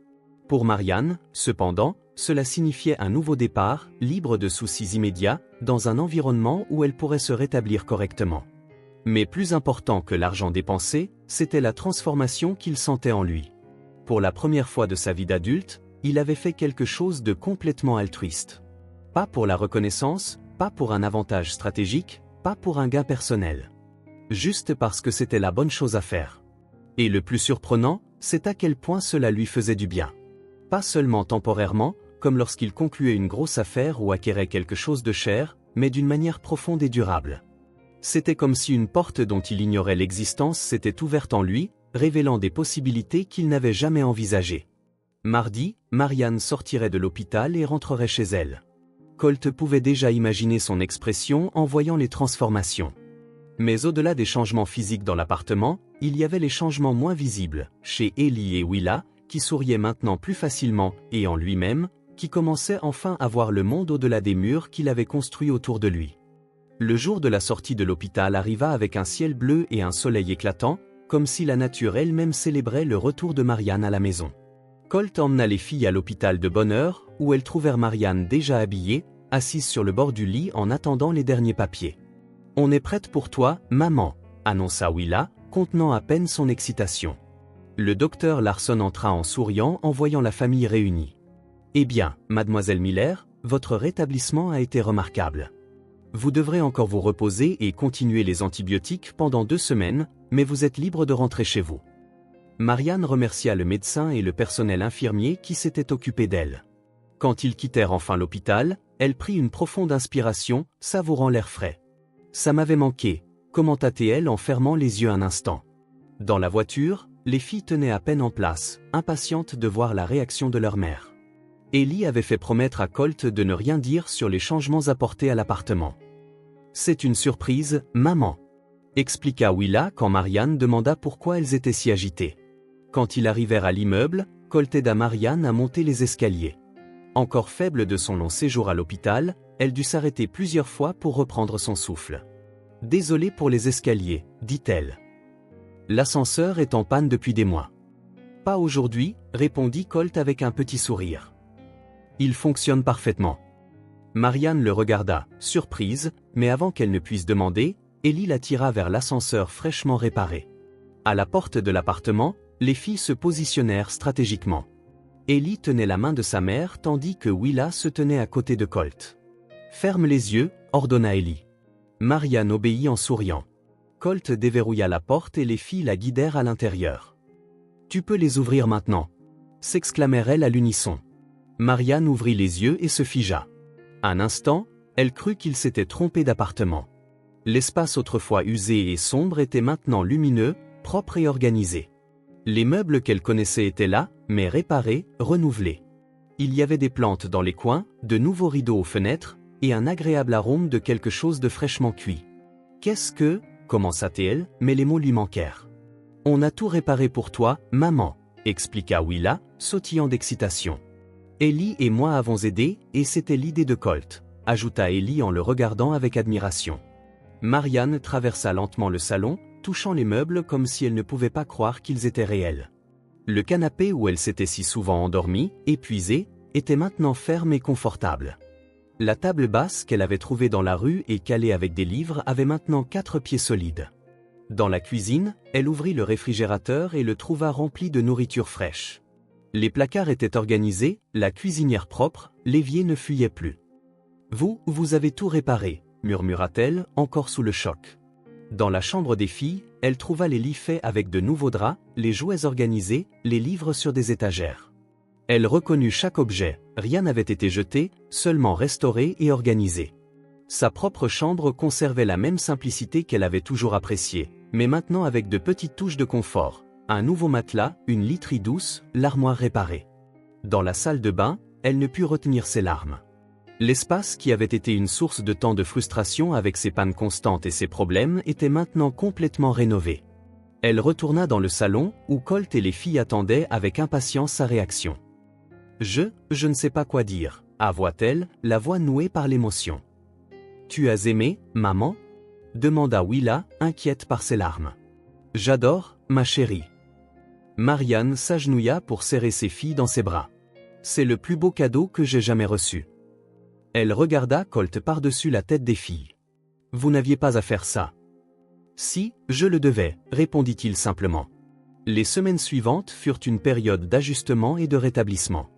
Pour Marianne, cependant, cela signifiait un nouveau départ, libre de soucis immédiats, dans un environnement où elle pourrait se rétablir correctement. Mais plus important que l'argent dépensé, c'était la transformation qu'il sentait en lui. Pour la première fois de sa vie d'adulte, il avait fait quelque chose de complètement altruiste. Pas pour la reconnaissance, pas pour un avantage stratégique, pas pour un gain personnel. Juste parce que c'était la bonne chose à faire. Et le plus surprenant, c'est à quel point cela lui faisait du bien. Pas seulement temporairement, comme lorsqu'il concluait une grosse affaire ou acquérait quelque chose de cher, mais d'une manière profonde et durable. C'était comme si une porte dont il ignorait l'existence s'était ouverte en lui, révélant des possibilités qu'il n'avait jamais envisagées. Mardi, Marianne sortirait de l'hôpital et rentrerait chez elle. Colt pouvait déjà imaginer son expression en voyant les transformations. Mais au-delà des changements physiques dans l'appartement, il y avait les changements moins visibles, chez Ellie et Willa, qui souriaient maintenant plus facilement, et en lui-même, qui commençait enfin à voir le monde au-delà des murs qu'il avait construits autour de lui. Le jour de la sortie de l'hôpital arriva avec un ciel bleu et un soleil éclatant, comme si la nature elle-même célébrait le retour de Marianne à la maison. Colt emmena les filles à l'hôpital de bonne heure, où elles trouvèrent Marianne déjà habillée, assise sur le bord du lit en attendant les derniers papiers. « On est prête pour toi, maman », annonça Willa, contenant à peine son excitation. Le docteur Larson entra en souriant en voyant la famille réunie. « Eh bien, mademoiselle Miller, votre rétablissement a été remarquable. Vous devrez encore vous reposer et continuer les antibiotiques pendant 2 semaines, mais vous êtes libre de rentrer chez vous. » Marianne remercia le médecin et le personnel infirmier qui s'étaient occupés d'elle. Quand ils quittèrent enfin l'hôpital, elle prit une profonde inspiration, savourant l'air frais. « Ça m'avait manqué », commenta-t-elle en fermant les yeux un instant. Dans la voiture, les filles tenaient à peine en place, impatientes de voir la réaction de leur mère. Ellie avait fait promettre à Colt de ne rien dire sur les changements apportés à l'appartement. « C'est une surprise, maman », expliqua Willa quand Marianne demanda pourquoi elles étaient si agitées. Quand ils arrivèrent à l'immeuble, Colt aida Marianne à monter les escaliers. Encore faible de son long séjour à l'hôpital, elle dut s'arrêter plusieurs fois pour reprendre son souffle. « Désolée pour les escaliers, dit-elle. L'ascenseur est en panne depuis des mois. »« Pas aujourd'hui, répondit Colt avec un petit sourire. Il fonctionne parfaitement. » Marianne le regarda, surprise, mais avant qu'elle ne puisse demander, Ellie la tira vers l'ascenseur fraîchement réparé. À la porte de l'appartement, les filles se positionnèrent stratégiquement. Ellie tenait la main de sa mère tandis que Willa se tenait à côté de Colt. « Ferme les yeux, ordonna Ellie. Marianne obéit en souriant. Colt déverrouilla la porte et les filles la guidèrent à l'intérieur. « Tu peux les ouvrir maintenant » s'exclamèrent-elles à l'unisson. Marianne ouvrit les yeux et se figea. Un instant, elle crut qu'il s'était trompé d'appartement. L'espace autrefois usé et sombre était maintenant lumineux, propre et organisé. Les meubles qu'elle connaissait étaient là, mais réparés, renouvelés. Il y avait des plantes dans les coins, de nouveaux rideaux aux fenêtres, et un agréable arôme de quelque chose de fraîchement cuit. « Qu'est-ce que » commença-t-elle, mais les mots lui manquèrent. « On a tout réparé pour toi, maman », expliqua Willa, sautillant d'excitation. « Ellie et moi avons aidé, et c'était l'idée de Colt », ajouta Ellie en le regardant avec admiration. Marianne traversa lentement le salon, touchant les meubles comme si elle ne pouvait pas croire qu'ils étaient réels. Le canapé où elle s'était si souvent endormie, épuisée, était maintenant ferme et confortable. La table basse qu'elle avait trouvée dans la rue et calée avec des livres avait maintenant 4 pieds solides. Dans la cuisine, elle ouvrit le réfrigérateur et le trouva rempli de nourriture fraîche. Les placards étaient organisés, la cuisinière propre, l'évier ne fuyait plus. « Vous avez tout réparé » murmura-t-elle, encore sous le choc. Dans la chambre des filles, elle trouva les lits faits avec de nouveaux draps, les jouets organisés, les livres sur des étagères. Elle reconnut chaque objet, rien n'avait été jeté, seulement restauré et organisé. Sa propre chambre conservait la même simplicité qu'elle avait toujours appréciée, mais maintenant avec de petites touches de confort, un nouveau matelas, une literie douce, l'armoire réparée. Dans la salle de bain, elle ne put retenir ses larmes. L'espace qui avait été une source de tant de frustration avec ses pannes constantes et ses problèmes était maintenant complètement rénové. Elle retourna dans le salon, où Colt et les filles attendaient avec impatience sa réaction. « Je ne sais pas quoi dire » avoua-t-elle, la voix nouée par l'émotion. « Tu as aimé, maman » demanda Willa, inquiète par ses larmes. « J'adore, ma chérie. » Marianne s'agenouilla pour serrer ses filles dans ses bras. « C'est le plus beau cadeau que j'ai jamais reçu. » Elle regarda Colt par-dessus la tête des filles. « Vous n'aviez pas à faire ça. »« Si, je le devais, » répondit-il simplement. Les semaines suivantes furent une période d'ajustement et de rétablissement.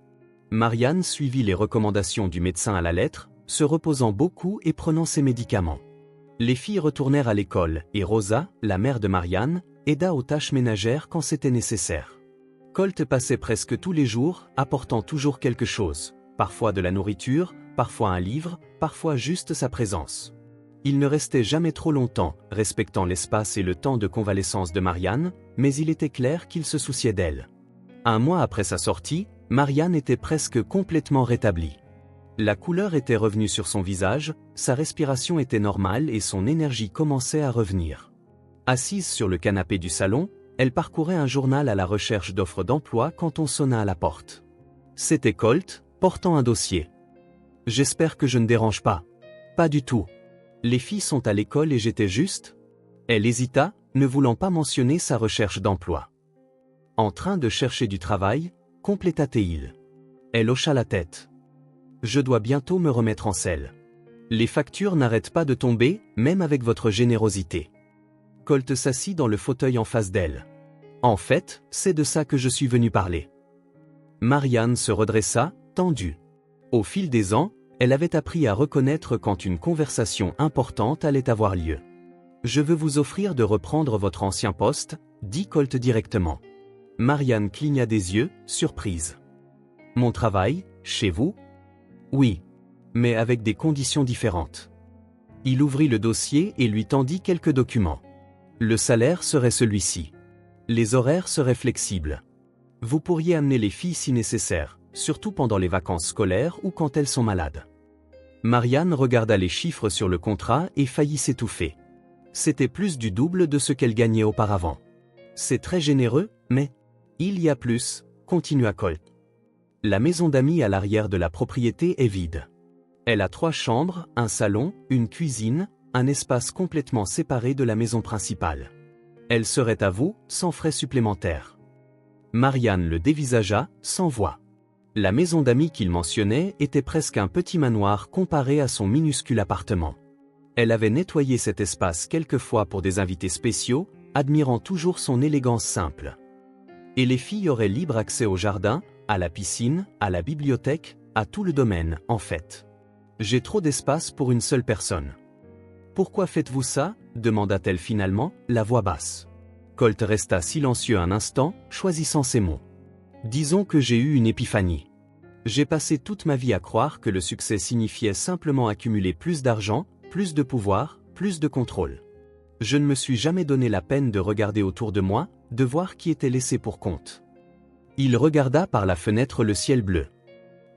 Marianne suivit les recommandations du médecin à la lettre, se reposant beaucoup et prenant ses médicaments. Les filles retournèrent à l'école et Rosa, la mère de Marianne, aida aux tâches ménagères quand c'était nécessaire. Colt passait presque tous les jours, apportant toujours quelque chose, parfois de la nourriture, parfois un livre, parfois juste sa présence. Il ne restait jamais trop longtemps, respectant l'espace et le temps de convalescence de Marianne, mais il était clair qu'il se souciait d'elle. Un mois après sa sortie, Marianne était presque complètement rétablie. La couleur était revenue sur son visage, sa respiration était normale et son énergie commençait à revenir. Assise sur le canapé du salon, elle parcourait un journal à la recherche d'offres d'emploi quand on sonna à la porte. C'était Colt, portant un dossier. « J'espère que je ne dérange pas. »« Pas du tout. Les filles sont à l'école et j'étais juste ?» Elle hésita, ne voulant pas mentionner sa recherche d'emploi. « En train de chercher du travail ?» compléta-t-il. Elle hocha la tête. « Je dois bientôt me remettre en selle. Les factures n'arrêtent pas de tomber, même avec votre générosité. » Colt s'assit dans le fauteuil en face d'elle. « En fait, c'est de ça que je suis venu parler. » Marianne se redressa, tendue. Au fil des ans, elle avait appris à reconnaître quand une conversation importante allait avoir lieu. « Je veux vous offrir de reprendre votre ancien poste » dit Colt directement. Marianne cligna des yeux, surprise. « Mon travail, chez vous ?»« Oui. Mais avec des conditions différentes. » Il ouvrit le dossier et lui tendit quelques documents. Le salaire serait celui-ci. Les horaires seraient flexibles. Vous pourriez amener les filles si nécessaire, surtout pendant les vacances scolaires ou quand elles sont malades. Marianne regarda les chiffres sur le contrat et faillit s'étouffer. C'était plus du double de ce qu'elle gagnait auparavant. C'est très généreux, mais... Il y a plus, continua Colt. La maison d'amis à l'arrière de la propriété est vide. Elle a 3 chambres, un salon, une cuisine, un espace complètement séparé de la maison principale. Elle serait à vous, sans frais supplémentaires. Marianne le dévisagea, sans voix. La maison d'amis qu'il mentionnait était presque un petit manoir comparé à son minuscule appartement. Elle avait nettoyé cet espace quelques fois pour des invités spéciaux, admirant toujours son élégance simple. Et les filles auraient libre accès au jardin, à la piscine, à la bibliothèque, à tout le domaine, en fait. J'ai trop d'espace pour une seule personne. Pourquoi faites-vous ça? Demanda-t-elle finalement, la voix basse. Colt resta silencieux un instant, choisissant ses mots. Disons que j'ai eu une épiphanie. J'ai passé toute ma vie à croire que le succès signifiait simplement accumuler plus d'argent, plus de pouvoir, plus de contrôle. Je ne me suis jamais donné la peine de regarder autour de moi, de voir qui était laissé pour compte. Il regarda par la fenêtre le ciel bleu.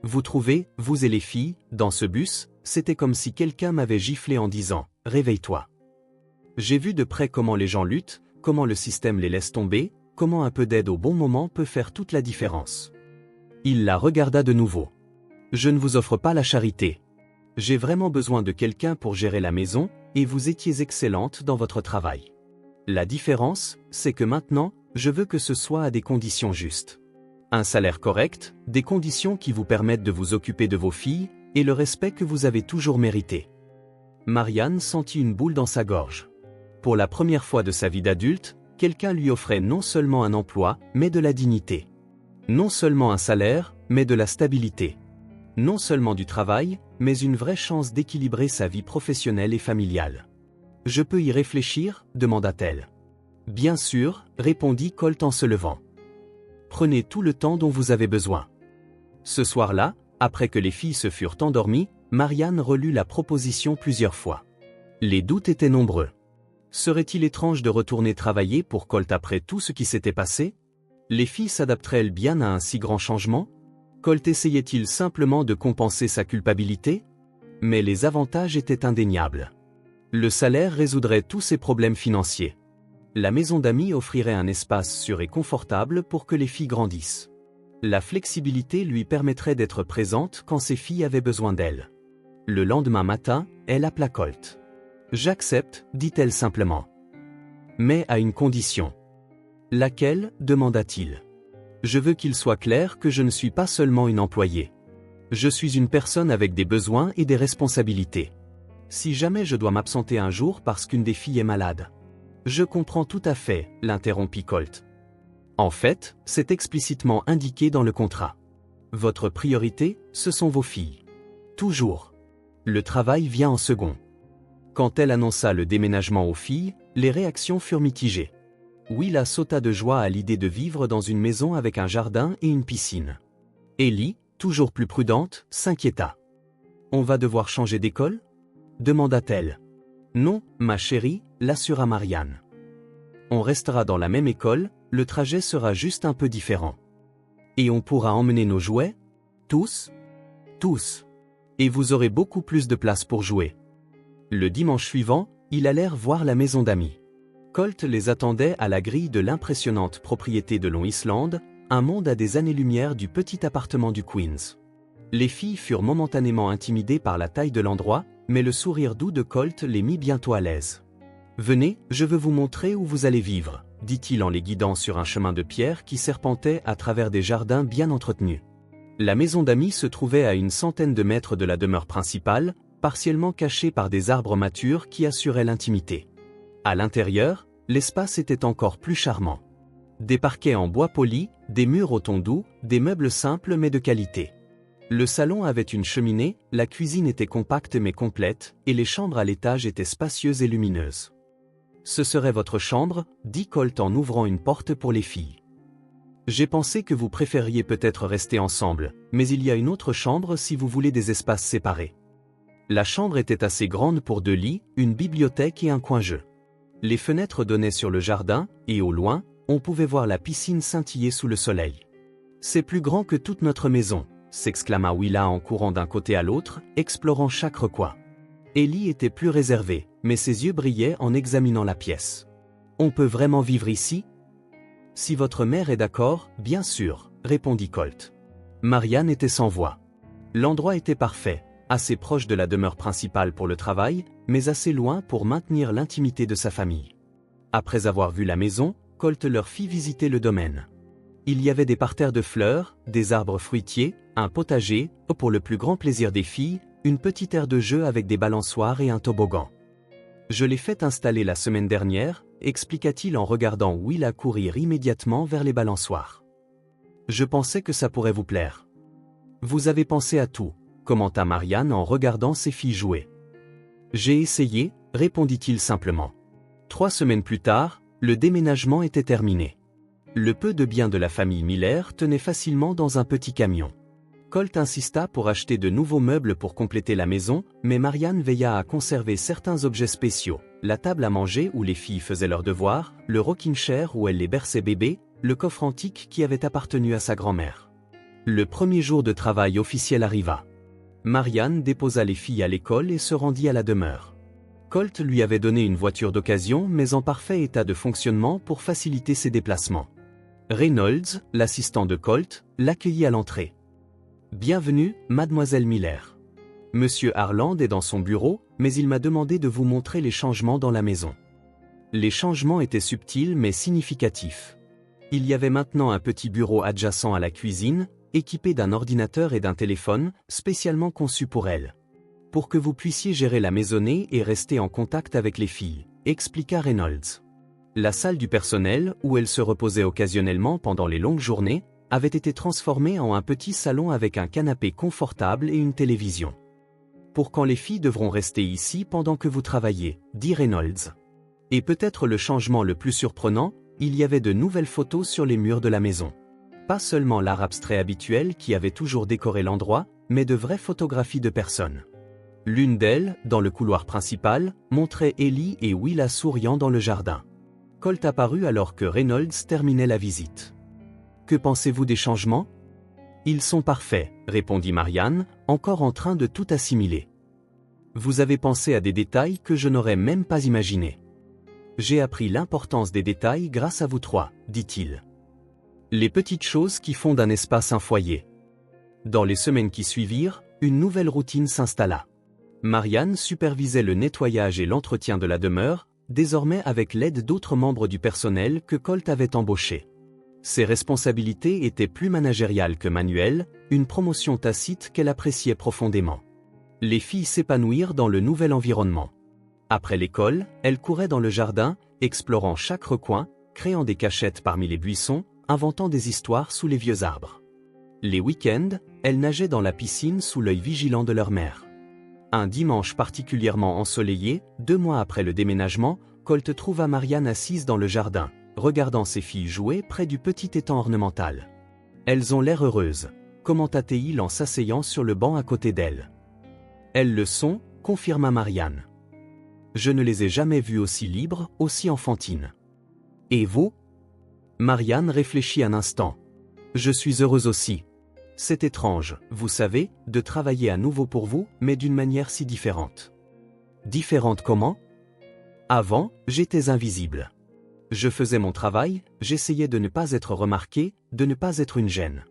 Vous trouvez, vous et les filles, dans ce bus, c'était comme si quelqu'un m'avait giflé en disant « Réveille-toi ». J'ai vu de près comment les gens luttent, comment le système les laisse tomber, comment un peu d'aide au bon moment peut faire toute la différence. Il la regarda de nouveau. Je ne vous offre pas la charité. J'ai vraiment besoin de quelqu'un pour gérer la maison, et vous étiez excellente dans votre travail. La différence, c'est que maintenant, je veux que ce soit à des conditions justes. Un salaire correct, des conditions qui vous permettent de vous occuper de vos filles, et le respect que vous avez toujours mérité. Marianne sentit une boule dans sa gorge. Pour la première fois de sa vie d'adulte, quelqu'un lui offrait non seulement un emploi, mais de la dignité. Non seulement un salaire, mais de la stabilité. Non seulement du travail, mais une vraie chance d'équilibrer sa vie professionnelle et familiale. « Je peux y réfléchir ?» demanda-t-elle. « Bien sûr », répondit Colt en se levant. « Prenez tout le temps dont vous avez besoin. » Ce soir-là, après que les filles se furent endormies, Marianne relut la proposition plusieurs fois. Les doutes étaient nombreux. Serait-il étrange de retourner travailler pour Colt après tout ce qui s'était passé? Les filles s'adapteraient-elles bien à un si grand changement? Colt essayait-il simplement de compenser sa culpabilité? Mais les avantages étaient indéniables. Le salaire résoudrait tous ses problèmes financiers. La maison d'amis offrirait un espace sûr et confortable pour que les filles grandissent. La flexibilité lui permettrait d'être présente quand ses filles avaient besoin d'elle. Le lendemain matin, elle appela Colt. « J'accepte, dit-elle simplement. Mais à une condition. »« Laquelle ?» demanda-t-il. « Je veux qu'il soit clair que je ne suis pas seulement une employée. Je suis une personne avec des besoins et des responsabilités. Si jamais je dois m'absenter un jour parce qu'une des filles est malade. »« Je comprends tout à fait, » l'interrompit Colt. « En fait, c'est explicitement indiqué dans le contrat. Votre priorité, ce sont vos filles. Toujours. Le travail vient en second. » Quand elle annonça le déménagement aux filles, les réactions furent mitigées. Willa sauta de joie à l'idée de vivre dans une maison avec un jardin et une piscine. Ellie, toujours plus prudente, s'inquiéta. « On va devoir changer d'école ?» demanda-t-elle. « Non, ma chérie, » l'assura Marianne. « On restera dans la même école, le trajet sera juste un peu différent. Et on pourra emmener nos jouets? Tous? Tous. Et vous aurez beaucoup plus de place pour jouer. » Le dimanche suivant, ils allèrent voir la maison d'amis. Colt les attendait à la grille de l'impressionnante propriété de Long Island, un monde à des années-lumière du petit appartement du Queens. Les filles furent momentanément intimidées par la taille de l'endroit, mais le sourire doux de Colt les mit bientôt à l'aise. « Venez, je veux vous montrer où vous allez vivre, » dit-il en les guidant sur un chemin de pierre qui serpentait à travers des jardins bien entretenus. La maison d'amis se trouvait à une centaine de mètres de la demeure principale, partiellement cachée par des arbres matures qui assuraient l'intimité. À l'intérieur, l'espace était encore plus charmant. Des parquets en bois poli, des murs au ton doux, des meubles simples mais de qualité. Le salon avait une cheminée, la cuisine était compacte mais complète, et les chambres à l'étage étaient spacieuses et lumineuses. « Ce serait votre chambre » dit Colt en ouvrant une porte pour les filles. « J'ai pensé que vous préfériez peut-être rester ensemble, mais il y a une autre chambre si vous voulez des espaces séparés. » La chambre était assez grande pour 2 lits, une bibliothèque et un coin-jeu. Les fenêtres donnaient sur le jardin, et au loin, on pouvait voir la piscine scintiller sous le soleil. « C'est plus grand que toute notre maison », s'exclama Willa en courant d'un côté à l'autre, explorant chaque recoin. Ellie était plus réservée, mais ses yeux brillaient en examinant la pièce. « On peut vraiment vivre ici ?»« Si votre mère est d'accord, bien sûr, » répondit Colt. Marianne était sans voix. L'endroit était parfait, assez proche de la demeure principale pour le travail, mais assez loin pour maintenir l'intimité de sa famille. Après avoir vu la maison, Colt leur fit visiter le domaine. Il y avait des parterres de fleurs, des arbres fruitiers, un potager, pour le plus grand plaisir des filles, une petite aire de jeu avec des balançoires et un toboggan. « Je l'ai fait installer la semaine dernière », expliqua-t-il en regardant Willa courir immédiatement vers les balançoires. « Je pensais que ça pourrait vous plaire. »« Vous avez pensé à tout », commenta Marianne en regardant ses filles jouer. « J'ai essayé, répondit-il simplement. 3 semaines plus tard, le déménagement était terminé. Le peu de biens de la famille Miller tenait facilement dans un petit camion. Colt insista pour acheter de nouveaux meubles pour compléter la maison, mais Marianne veilla à conserver certains objets spéciaux. La table à manger où les filles faisaient leurs devoirs, le rocking chair où elle les berçait bébés, le coffre antique qui avait appartenu à sa grand-mère. Le premier jour de travail officiel arriva. Marianne déposa les filles à l'école et se rendit à la demeure. Colt lui avait donné une voiture d'occasion mais en parfait état de fonctionnement pour faciliter ses déplacements. Reynolds, l'assistant de Colt, l'accueillit à l'entrée. « Bienvenue, mademoiselle Miller. Monsieur Harland est dans son bureau, mais il m'a demandé de vous montrer les changements dans la maison. » Les changements étaient subtils mais significatifs. Il y avait maintenant un petit bureau adjacent à la cuisine, équipé d'un ordinateur et d'un téléphone, spécialement conçu pour elle. Pour que vous puissiez gérer la maisonnée et rester en contact avec les filles, expliqua Reynolds. La salle du personnel, où elle se reposait occasionnellement pendant les longues journées, avait été transformée en un petit salon avec un canapé confortable et une télévision. Pour quand les filles devront rester ici pendant que vous travaillez, dit Reynolds. Et peut-être le changement le plus surprenant, il y avait de nouvelles photos sur les murs de la maison. Pas seulement l'art abstrait habituel qui avait toujours décoré l'endroit, mais de vraies photographies de personnes. L'une d'elles, dans le couloir principal, montrait Ellie et Willa souriant dans le jardin. Colt apparut alors que Reynolds terminait la visite. « Que pensez-vous des changements ?»« Ils sont parfaits, » répondit Marianne, encore en train de tout assimiler. « Vous avez pensé à des détails que je n'aurais même pas imaginés. »« J'ai appris l'importance des détails grâce à vous trois, » dit-il. « Les petites choses qui font d'un espace un foyer. » Dans les semaines qui suivirent, une nouvelle routine s'installa. Marianne supervisait le nettoyage et l'entretien de la demeure, désormais avec l'aide d'autres membres du personnel que Colt avait embauchés. Ses responsabilités étaient plus managériales que manuelles, une promotion tacite qu'elle appréciait profondément. Les filles s'épanouirent dans le nouvel environnement. Après l'école, elles couraient dans le jardin, explorant chaque recoin, créant des cachettes parmi les buissons, inventant des histoires sous les vieux arbres. Les week-ends, elles nageaient dans la piscine sous l'œil vigilant de leur mère. Un dimanche particulièrement ensoleillé, 2 mois après le déménagement, Colt trouva Marianne assise dans le jardin, regardant ses filles jouer près du petit étang ornemental. « Elles ont l'air heureuses », commenta-t-il en s'asseyant sur le banc à côté d'elle. « Elles le sont », confirma Marianne. « Je ne les ai jamais vues aussi libres, aussi enfantines. »« Et vous ?» Marianne réfléchit un instant. « Je suis heureuse aussi. C'est étrange, vous savez, de travailler à nouveau pour vous, mais d'une manière si différente. » « Différente comment ? » Avant, j'étais invisible. Je faisais mon travail, j'essayais de ne pas être remarqué, de ne pas être une gêne.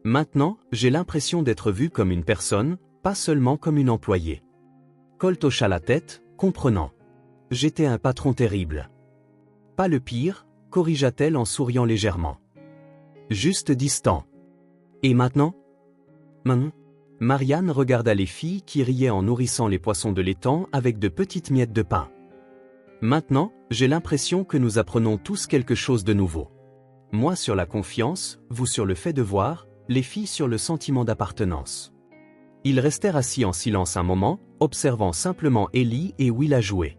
Maintenant, j'ai l'impression d'être vu comme une personne, pas seulement comme une employée. Colt hocha la tête, comprenant. J'étais un patron terrible. Pas le pire, corrigea-t-elle en souriant légèrement. Juste distant. Et maintenant ? Marianne regarda les filles qui riaient en nourrissant les poissons de l'étang avec de petites miettes de pain. Maintenant, j'ai l'impression que nous apprenons tous quelque chose de nouveau. Moi sur la confiance, vous sur le fait de voir, les filles sur le sentiment d'appartenance. Ils restèrent assis en silence un moment, observant simplement Ellie et Willa jouer.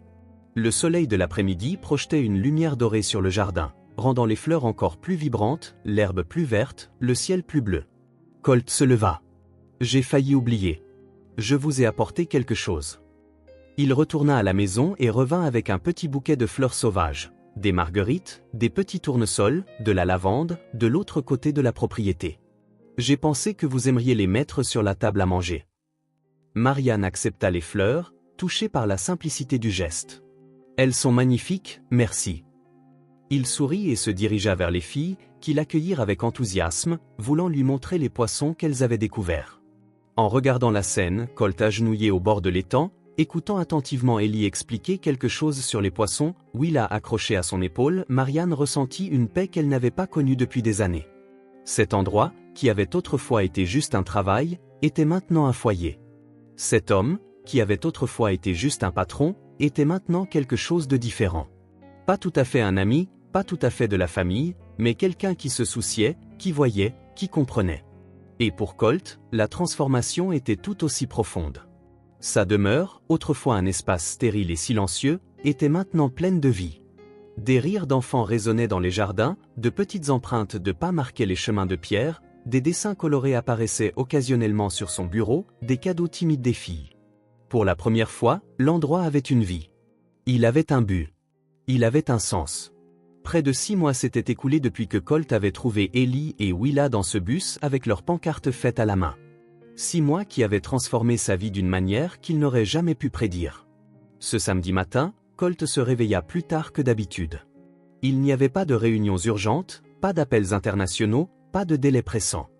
Le soleil de l'après-midi projetait une lumière dorée sur le jardin, rendant les fleurs encore plus vibrantes, l'herbe plus verte, le ciel plus bleu. Colt se leva. « J'ai failli oublier. Je vous ai apporté quelque chose. » Il retourna à la maison et revint avec un petit bouquet de fleurs sauvages, des marguerites, des petits tournesols, de la lavande, de l'autre côté de la propriété. « J'ai pensé que vous aimeriez les mettre sur la table à manger. » Marianne accepta les fleurs, touchée par la simplicité du geste. « Elles sont magnifiques, merci. » Il sourit et se dirigea vers les filles, qui l'accueillirent avec enthousiasme, voulant lui montrer les poissons qu'elles avaient découverts. En regardant la scène, Colt agenouillé au bord de l'étang, écoutant attentivement Ellie expliquer quelque chose sur les poissons, Willa accrochée à son épaule, Marianne ressentit une paix qu'elle n'avait pas connue depuis des années. Cet endroit, qui avait autrefois été juste un travail, était maintenant un foyer. Cet homme, qui avait autrefois été juste un patron, était maintenant quelque chose de différent. Pas tout à fait un ami, pas tout à fait de la famille, mais quelqu'un qui se souciait, qui voyait, qui comprenait. Et pour Colt, la transformation était tout aussi profonde. Sa demeure, autrefois un espace stérile et silencieux, était maintenant pleine de vie. Des rires d'enfants résonnaient dans les jardins, de petites empreintes de pas marquaient les chemins de pierre, des dessins colorés apparaissaient occasionnellement sur son bureau, des cadeaux timides des filles. Pour la première fois, l'endroit avait une vie. Il avait un but. Il avait un sens. Près de 6 mois s'étaient écoulés depuis que Colt avait trouvé Ellie et Willa dans ce bus avec leurs pancartes faites à la main. 6 mois qui avaient transformé sa vie d'une manière qu'il n'aurait jamais pu prédire. Ce samedi matin, Colt se réveilla plus tard que d'habitude. Il n'y avait pas de réunions urgentes, pas d'appels internationaux, pas de délais pressants.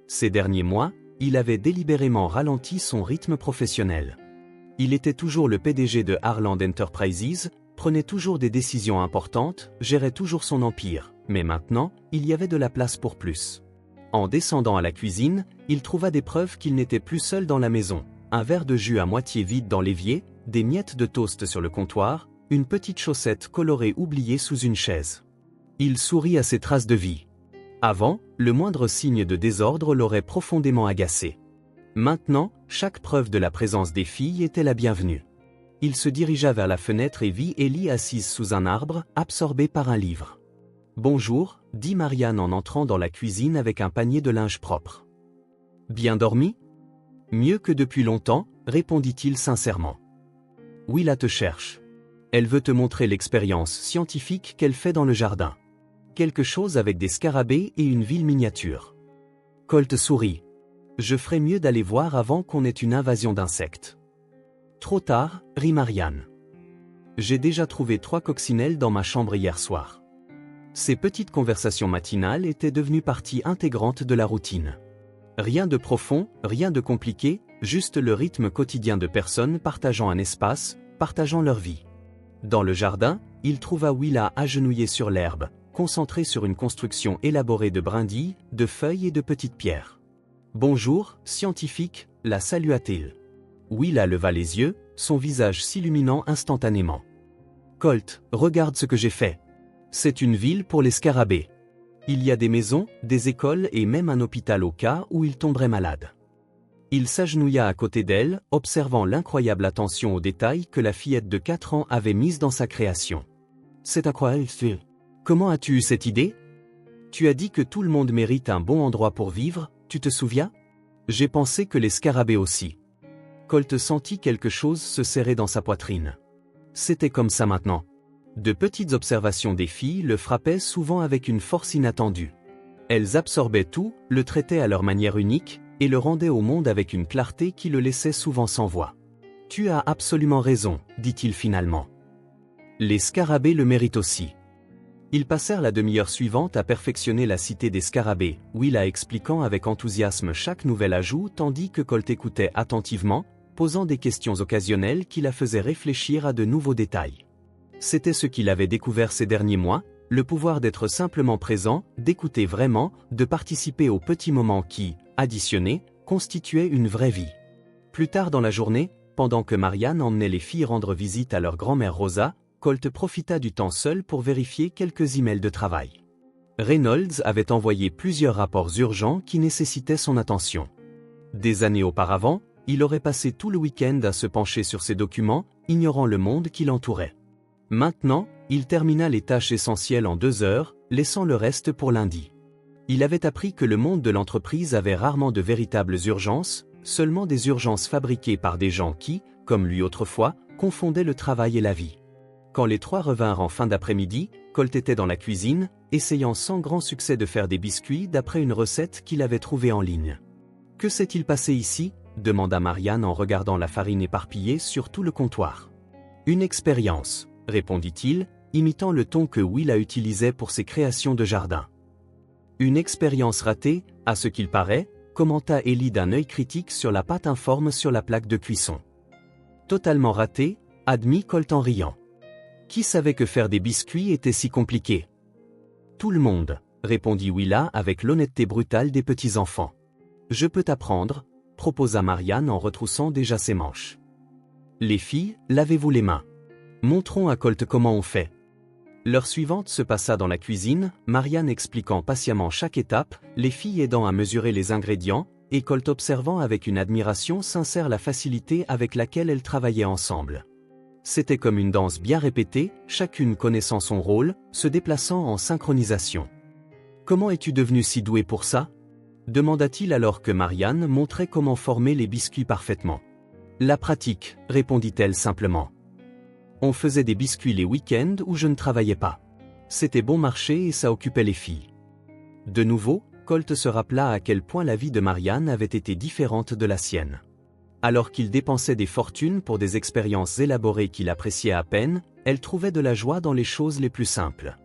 Ces derniers mois, il avait délibérément ralenti son rythme professionnel. Il était toujours le PDG de Harland Enterprises, prenait toujours des décisions importantes, gérait toujours son empire, mais maintenant, il y avait de la place pour plus. En descendant à la cuisine, il trouva des preuves qu'il n'était plus seul dans la maison. Un verre de jus à moitié vide dans l'évier, des miettes de toast sur le comptoir, une petite chaussette colorée oubliée sous une chaise. Il sourit à ces traces de vie. Avant, le moindre signe de désordre l'aurait profondément agacé. Maintenant, chaque preuve de la présence des filles était la bienvenue. Il se dirigea vers la fenêtre et vit Ellie assise sous un arbre, absorbée par un livre. « Bonjour », dit Marianne en entrant dans la cuisine avec un panier de linge propre. « Bien dormi ?»« Mieux que depuis longtemps », répondit-il sincèrement. « Willa te cherche. Elle veut te montrer l'expérience scientifique qu'elle fait dans le jardin. Quelque chose avec des scarabées et une ville miniature. » Colt sourit. « Je ferais mieux d'aller voir avant qu'on ait une invasion d'insectes. » Trop tard, rit Marianne. J'ai déjà trouvé 3 coccinelles dans ma chambre hier soir. Ces petites conversations matinales étaient devenues partie intégrante de la routine. Rien de profond, rien de compliqué, juste le rythme quotidien de personnes partageant un espace, partageant leur vie. Dans le jardin, il trouva Willa agenouillée sur l'herbe, concentrée sur une construction élaborée de brindilles, de feuilles et de petites pierres. « Bonjour, scientifique », la salua-t-il. Willa leva les yeux, son visage s'illuminant instantanément. « Colt, regarde ce que j'ai fait. C'est une ville pour les scarabées. Il y a des maisons, des écoles et même un hôpital au cas où ils tomberaient malades. » Il s'agenouilla à côté d'elle, observant l'incroyable attention aux détails que la fillette de 4 ans avait mise dans sa création. « C'est incroyable. Comment as-tu eu cette idée? Tu as dit que tout le monde mérite un bon endroit pour vivre, tu te souviens? J'ai pensé que les scarabées aussi. » Colt sentit quelque chose se serrer dans sa poitrine. C'était comme ça maintenant. De petites observations des filles le frappaient souvent avec une force inattendue. Elles absorbaient tout, le traitaient à leur manière unique, et le rendaient au monde avec une clarté qui le laissait souvent sans voix. « Tu as absolument raison, dit-il finalement. Les scarabées le méritent aussi. » Ils passèrent la demi-heure suivante à perfectionner la cité des scarabées, Willa expliquant avec enthousiasme chaque nouvel ajout tandis que Colt écoutait attentivement, posant des questions occasionnelles qui la faisaient réfléchir à de nouveaux détails. C'était ce qu'il avait découvert ces derniers mois, le pouvoir d'être simplement présent, d'écouter vraiment, de participer aux petits moments qui, additionnés, constituaient une vraie vie. Plus tard dans la journée, pendant que Marianne emmenait les filles rendre visite à leur grand-mère Rosa, Colt profita du temps seul pour vérifier quelques emails de travail. Reynolds avait envoyé plusieurs rapports urgents qui nécessitaient son attention. Des années auparavant, il aurait passé tout le week-end à se pencher sur ces documents, ignorant le monde qui l'entourait. Maintenant, il termina les tâches essentielles en 2 heures, laissant le reste pour lundi. Il avait appris que le monde de l'entreprise avait rarement de véritables urgences, seulement des urgences fabriquées par des gens qui, comme lui autrefois, confondaient le travail et la vie. Quand les 3 revinrent en fin d'après-midi, Colt était dans la cuisine, essayant sans grand succès de faire des biscuits d'après une recette qu'il avait trouvée en ligne. « Que s'est-il passé ici ?» demanda Marianne en regardant la farine éparpillée sur tout le comptoir. « Une expérience », répondit-il, imitant le ton que Willa utilisait pour ses créations de jardin. « Une expérience ratée, à ce qu'il paraît », commenta Ellie d'un œil critique sur la pâte informe sur la plaque de cuisson. « Totalement ratée », admit Colt en riant. Qui savait que faire des biscuits était si compliqué? Tout le monde, répondit Willa avec l'honnêteté brutale des petits-enfants. Je peux t'apprendre, proposa Marianne en retroussant déjà ses manches. Les filles, lavez-vous les mains. Montrons à Colt comment on fait. L'heure suivante se passa dans la cuisine, Marianne expliquant patiemment chaque étape, les filles aidant à mesurer les ingrédients, et Colt observant avec une admiration sincère la facilité avec laquelle elles travaillaient ensemble. C'était comme une danse bien répétée, chacune connaissant son rôle, se déplaçant en synchronisation. « Comment es-tu devenue si douée pour ça ?» demanda-t-il alors que Marianne montrait comment former les biscuits parfaitement. « La pratique, répondit-elle simplement. On faisait des biscuits les week-ends où je ne travaillais pas. C'était bon marché et ça occupait les filles. » De nouveau, Colt se rappela à quel point la vie de Marianne avait été différente de la sienne. Alors qu'il dépensait des fortunes pour des expériences élaborées qu'il appréciait à peine, elle trouvait de la joie dans les choses les plus simples.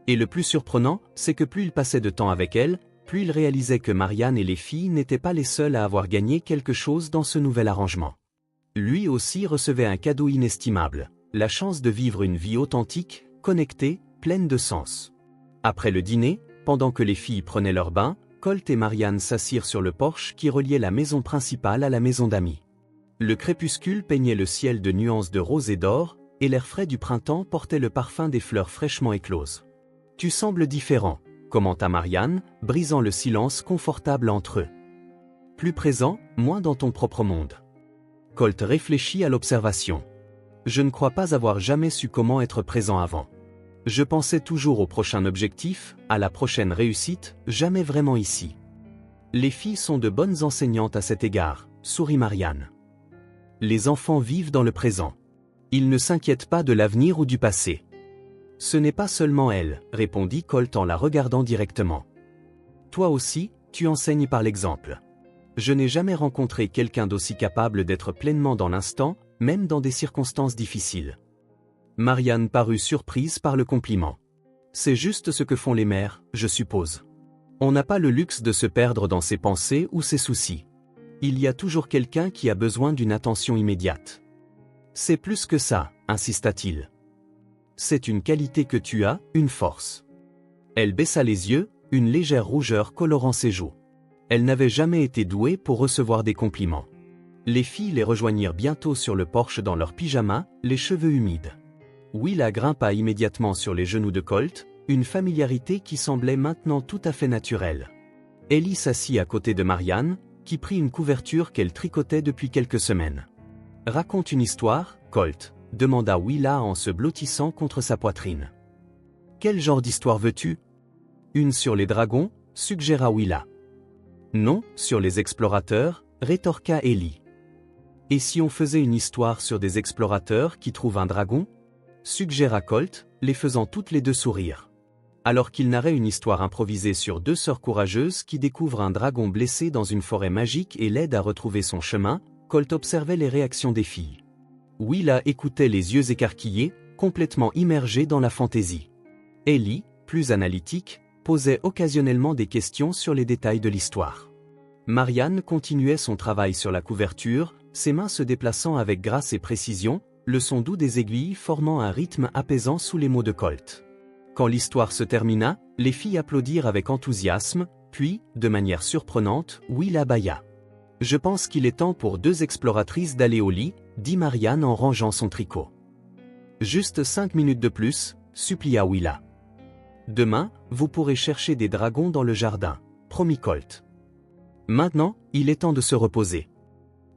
Et le plus surprenant, c'est que plus il passait de temps avec elle, plus il réalisait que Marianne et les filles n'étaient pas les seules à avoir gagné quelque chose dans ce nouvel arrangement. Lui aussi recevait un cadeau inestimable, la chance de vivre une vie authentique, connectée, pleine de sens. Après le dîner, pendant que les filles prenaient leur bain, Colt et Marianne s'assirent sur le porche qui reliait la maison principale à la maison d'amis. Le crépuscule peignait le ciel de nuances de rose et d'or, et l'air frais du printemps portait le parfum des fleurs fraîchement écloses. « Tu sembles différent », commenta Marianne, brisant le silence confortable entre eux. « Plus présent, moins dans ton propre monde. » Colt réfléchit à l'observation. « Je ne crois pas avoir jamais su comment être présent avant. Je pensais toujours au prochain objectif, à la prochaine réussite, jamais vraiment ici. » Les filles sont de bonnes enseignantes à cet égard, sourit Marianne. Les enfants vivent dans le présent. Ils ne s'inquiètent pas de l'avenir ou du passé. Ce n'est pas seulement elle, répondit Colt en la regardant directement. Toi aussi, tu enseignes par l'exemple. Je n'ai jamais rencontré quelqu'un d'aussi capable d'être pleinement dans l'instant, même dans des circonstances difficiles. Marianne parut surprise par le compliment. C'est juste ce que font les mères, je suppose. On n'a pas le luxe de se perdre dans ses pensées ou ses soucis. Il y a toujours quelqu'un qui a besoin d'une attention immédiate. C'est plus que ça, insista-t-il. C'est une qualité que tu as, une force. Elle baissa les yeux, une légère rougeur colorant ses joues. Elle n'avait jamais été douée pour recevoir des compliments. Les filles les rejoignirent bientôt sur le porche dans leurs pyjamas, les cheveux humides. Willa grimpa immédiatement sur les genoux de Colt, une familiarité qui semblait maintenant tout à fait naturelle. Ellie s'assit à côté de Marianne, qui prit une couverture qu'elle tricotait depuis quelques semaines. « Raconte une histoire, Colt » demanda Willa en se blottissant contre sa poitrine. « Quel genre d'histoire veux-tu » ? « Une sur les dragons » suggéra Willa. « Non, sur les explorateurs » rétorqua Ellie. « Et si on faisait une histoire sur des explorateurs qui trouvent un dragon » suggéra Colt, les faisant toutes les deux sourire. Alors qu'il narrait une histoire improvisée sur deux sœurs courageuses qui découvrent un dragon blessé dans une forêt magique et l'aident à retrouver son chemin, Colt observait les réactions des filles. Willa écoutait les yeux écarquillés, complètement immergée dans la fantaisie. Ellie, plus analytique, posait occasionnellement des questions sur les détails de l'histoire. Marianne continuait son travail sur la couverture, ses mains se déplaçant avec grâce et précision, le son doux des aiguilles formant un rythme apaisant sous les mots de Colt. Quand l'histoire se termina, les filles applaudirent avec enthousiasme, puis, de manière surprenante, Willa bâilla. « Je pense qu'il est temps pour deux exploratrices d'aller au lit, » dit Marianne en rangeant son tricot. « Juste 5 minutes de plus, » supplia Willa. « Demain, vous pourrez chercher des dragons dans le jardin, » promit Colt. Maintenant, il est temps de se reposer.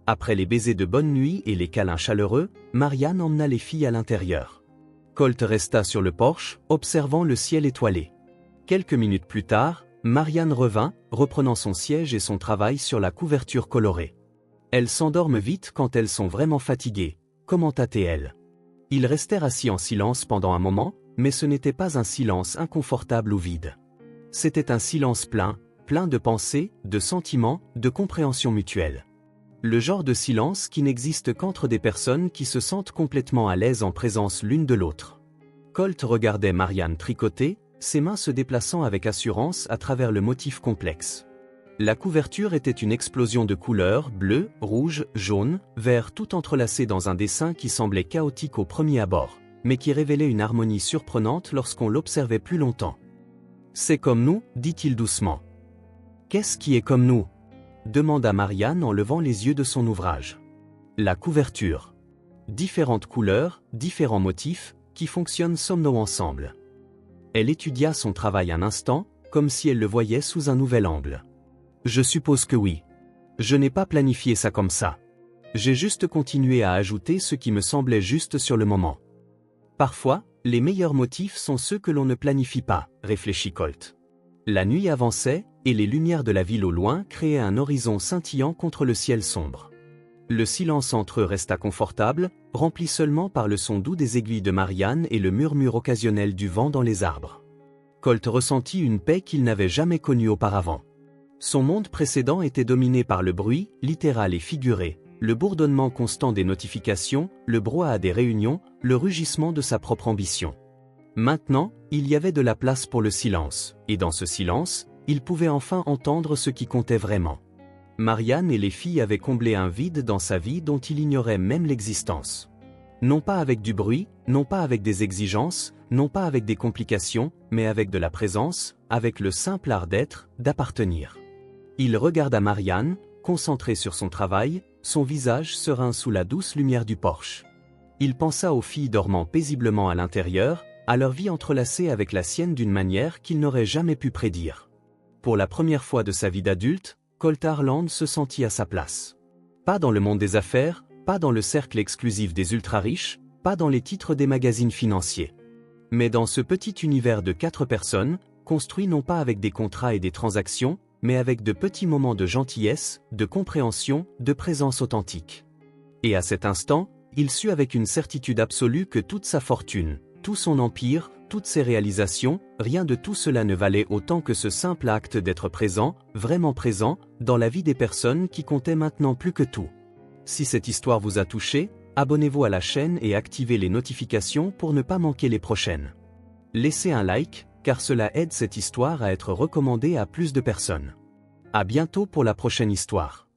Après les baisers de bonne nuit et les câlins chaleureux, Marianne emmena les filles à l'intérieur. Colt resta sur le porche, observant le ciel étoilé. Quelques minutes plus tard, Marianne revint, reprenant son siège et son travail sur la couverture colorée. « Elles s'endorment vite quand elles sont vraiment fatiguées », commenta-t-elle. Ils restèrent assis en silence pendant un moment, mais ce n'était pas un silence inconfortable ou vide. C'était un silence plein de pensées, de sentiments, de compréhension mutuelle. Le genre de silence qui n'existe qu'entre des personnes qui se sentent complètement à l'aise en présence l'une de l'autre. Colt regardait Marianne tricoter, ses mains se déplaçant avec assurance à travers le motif complexe. La couverture était une explosion de couleurs, bleu, rouge, jaune, vert tout entrelacé dans un dessin qui semblait chaotique au premier abord, mais qui révélait une harmonie surprenante lorsqu'on l'observait plus longtemps. « C'est comme nous, dit-il doucement. »« Qu'est-ce qui est comme nous ?» demanda Marianne en levant les yeux de son ouvrage. La couverture. Différentes couleurs, différents motifs, qui fonctionnent somno ensemble. Elle étudia son travail un instant, comme si elle le voyait sous un nouvel angle. Je suppose que oui. Je n'ai pas planifié ça comme ça. J'ai juste continué à ajouter ce qui me semblait juste sur le moment. Parfois, les meilleurs motifs sont ceux que l'on ne planifie pas, réfléchit Colt. La nuit avançait, et les lumières de la ville au loin créaient un horizon scintillant contre le ciel sombre. Le silence entre eux resta confortable, rempli seulement par le son doux des aiguilles de Marianne et le murmure occasionnel du vent dans les arbres. Colt ressentit une paix qu'il n'avait jamais connue auparavant. Son monde précédent était dominé par le bruit, littéral et figuré, le bourdonnement constant des notifications, le brouhaha des réunions, le rugissement de sa propre ambition. Maintenant, il y avait de la place pour le silence, et dans ce silence, il pouvait enfin entendre ce qui comptait vraiment. Marianne et les filles avaient comblé un vide dans sa vie dont il ignorait même l'existence. Non pas avec du bruit, non pas avec des exigences, non pas avec des complications, mais avec de la présence, avec le simple art d'être, d'appartenir. Il regarda Marianne, concentrée sur son travail, son visage serein sous la douce lumière du porche. Il pensa aux filles dormant paisiblement à l'intérieur, à leur vie entrelacée avec la sienne d'une manière qu'il n'aurait jamais pu prédire. Pour la première fois de sa vie d'adulte, Colt Harland se sentit à sa place. Pas dans le monde des affaires, pas dans le cercle exclusif des ultra-riches, pas dans les titres des magazines financiers. Mais dans ce petit univers de 4 personnes, construit non pas avec des contrats et des transactions, mais avec de petits moments de gentillesse, de compréhension, de présence authentique. Et à cet instant, il sut avec une certitude absolue que toute sa fortune, tout son empire, toutes ses réalisations, rien de tout cela ne valait autant que ce simple acte d'être présent, vraiment présent, dans la vie des personnes qui comptaient maintenant plus que tout. Si cette histoire vous a touché, abonnez-vous à la chaîne et activez les notifications pour ne pas manquer les prochaines. Laissez un like, car cela aide cette histoire à être recommandée à plus de personnes. À bientôt pour la prochaine histoire.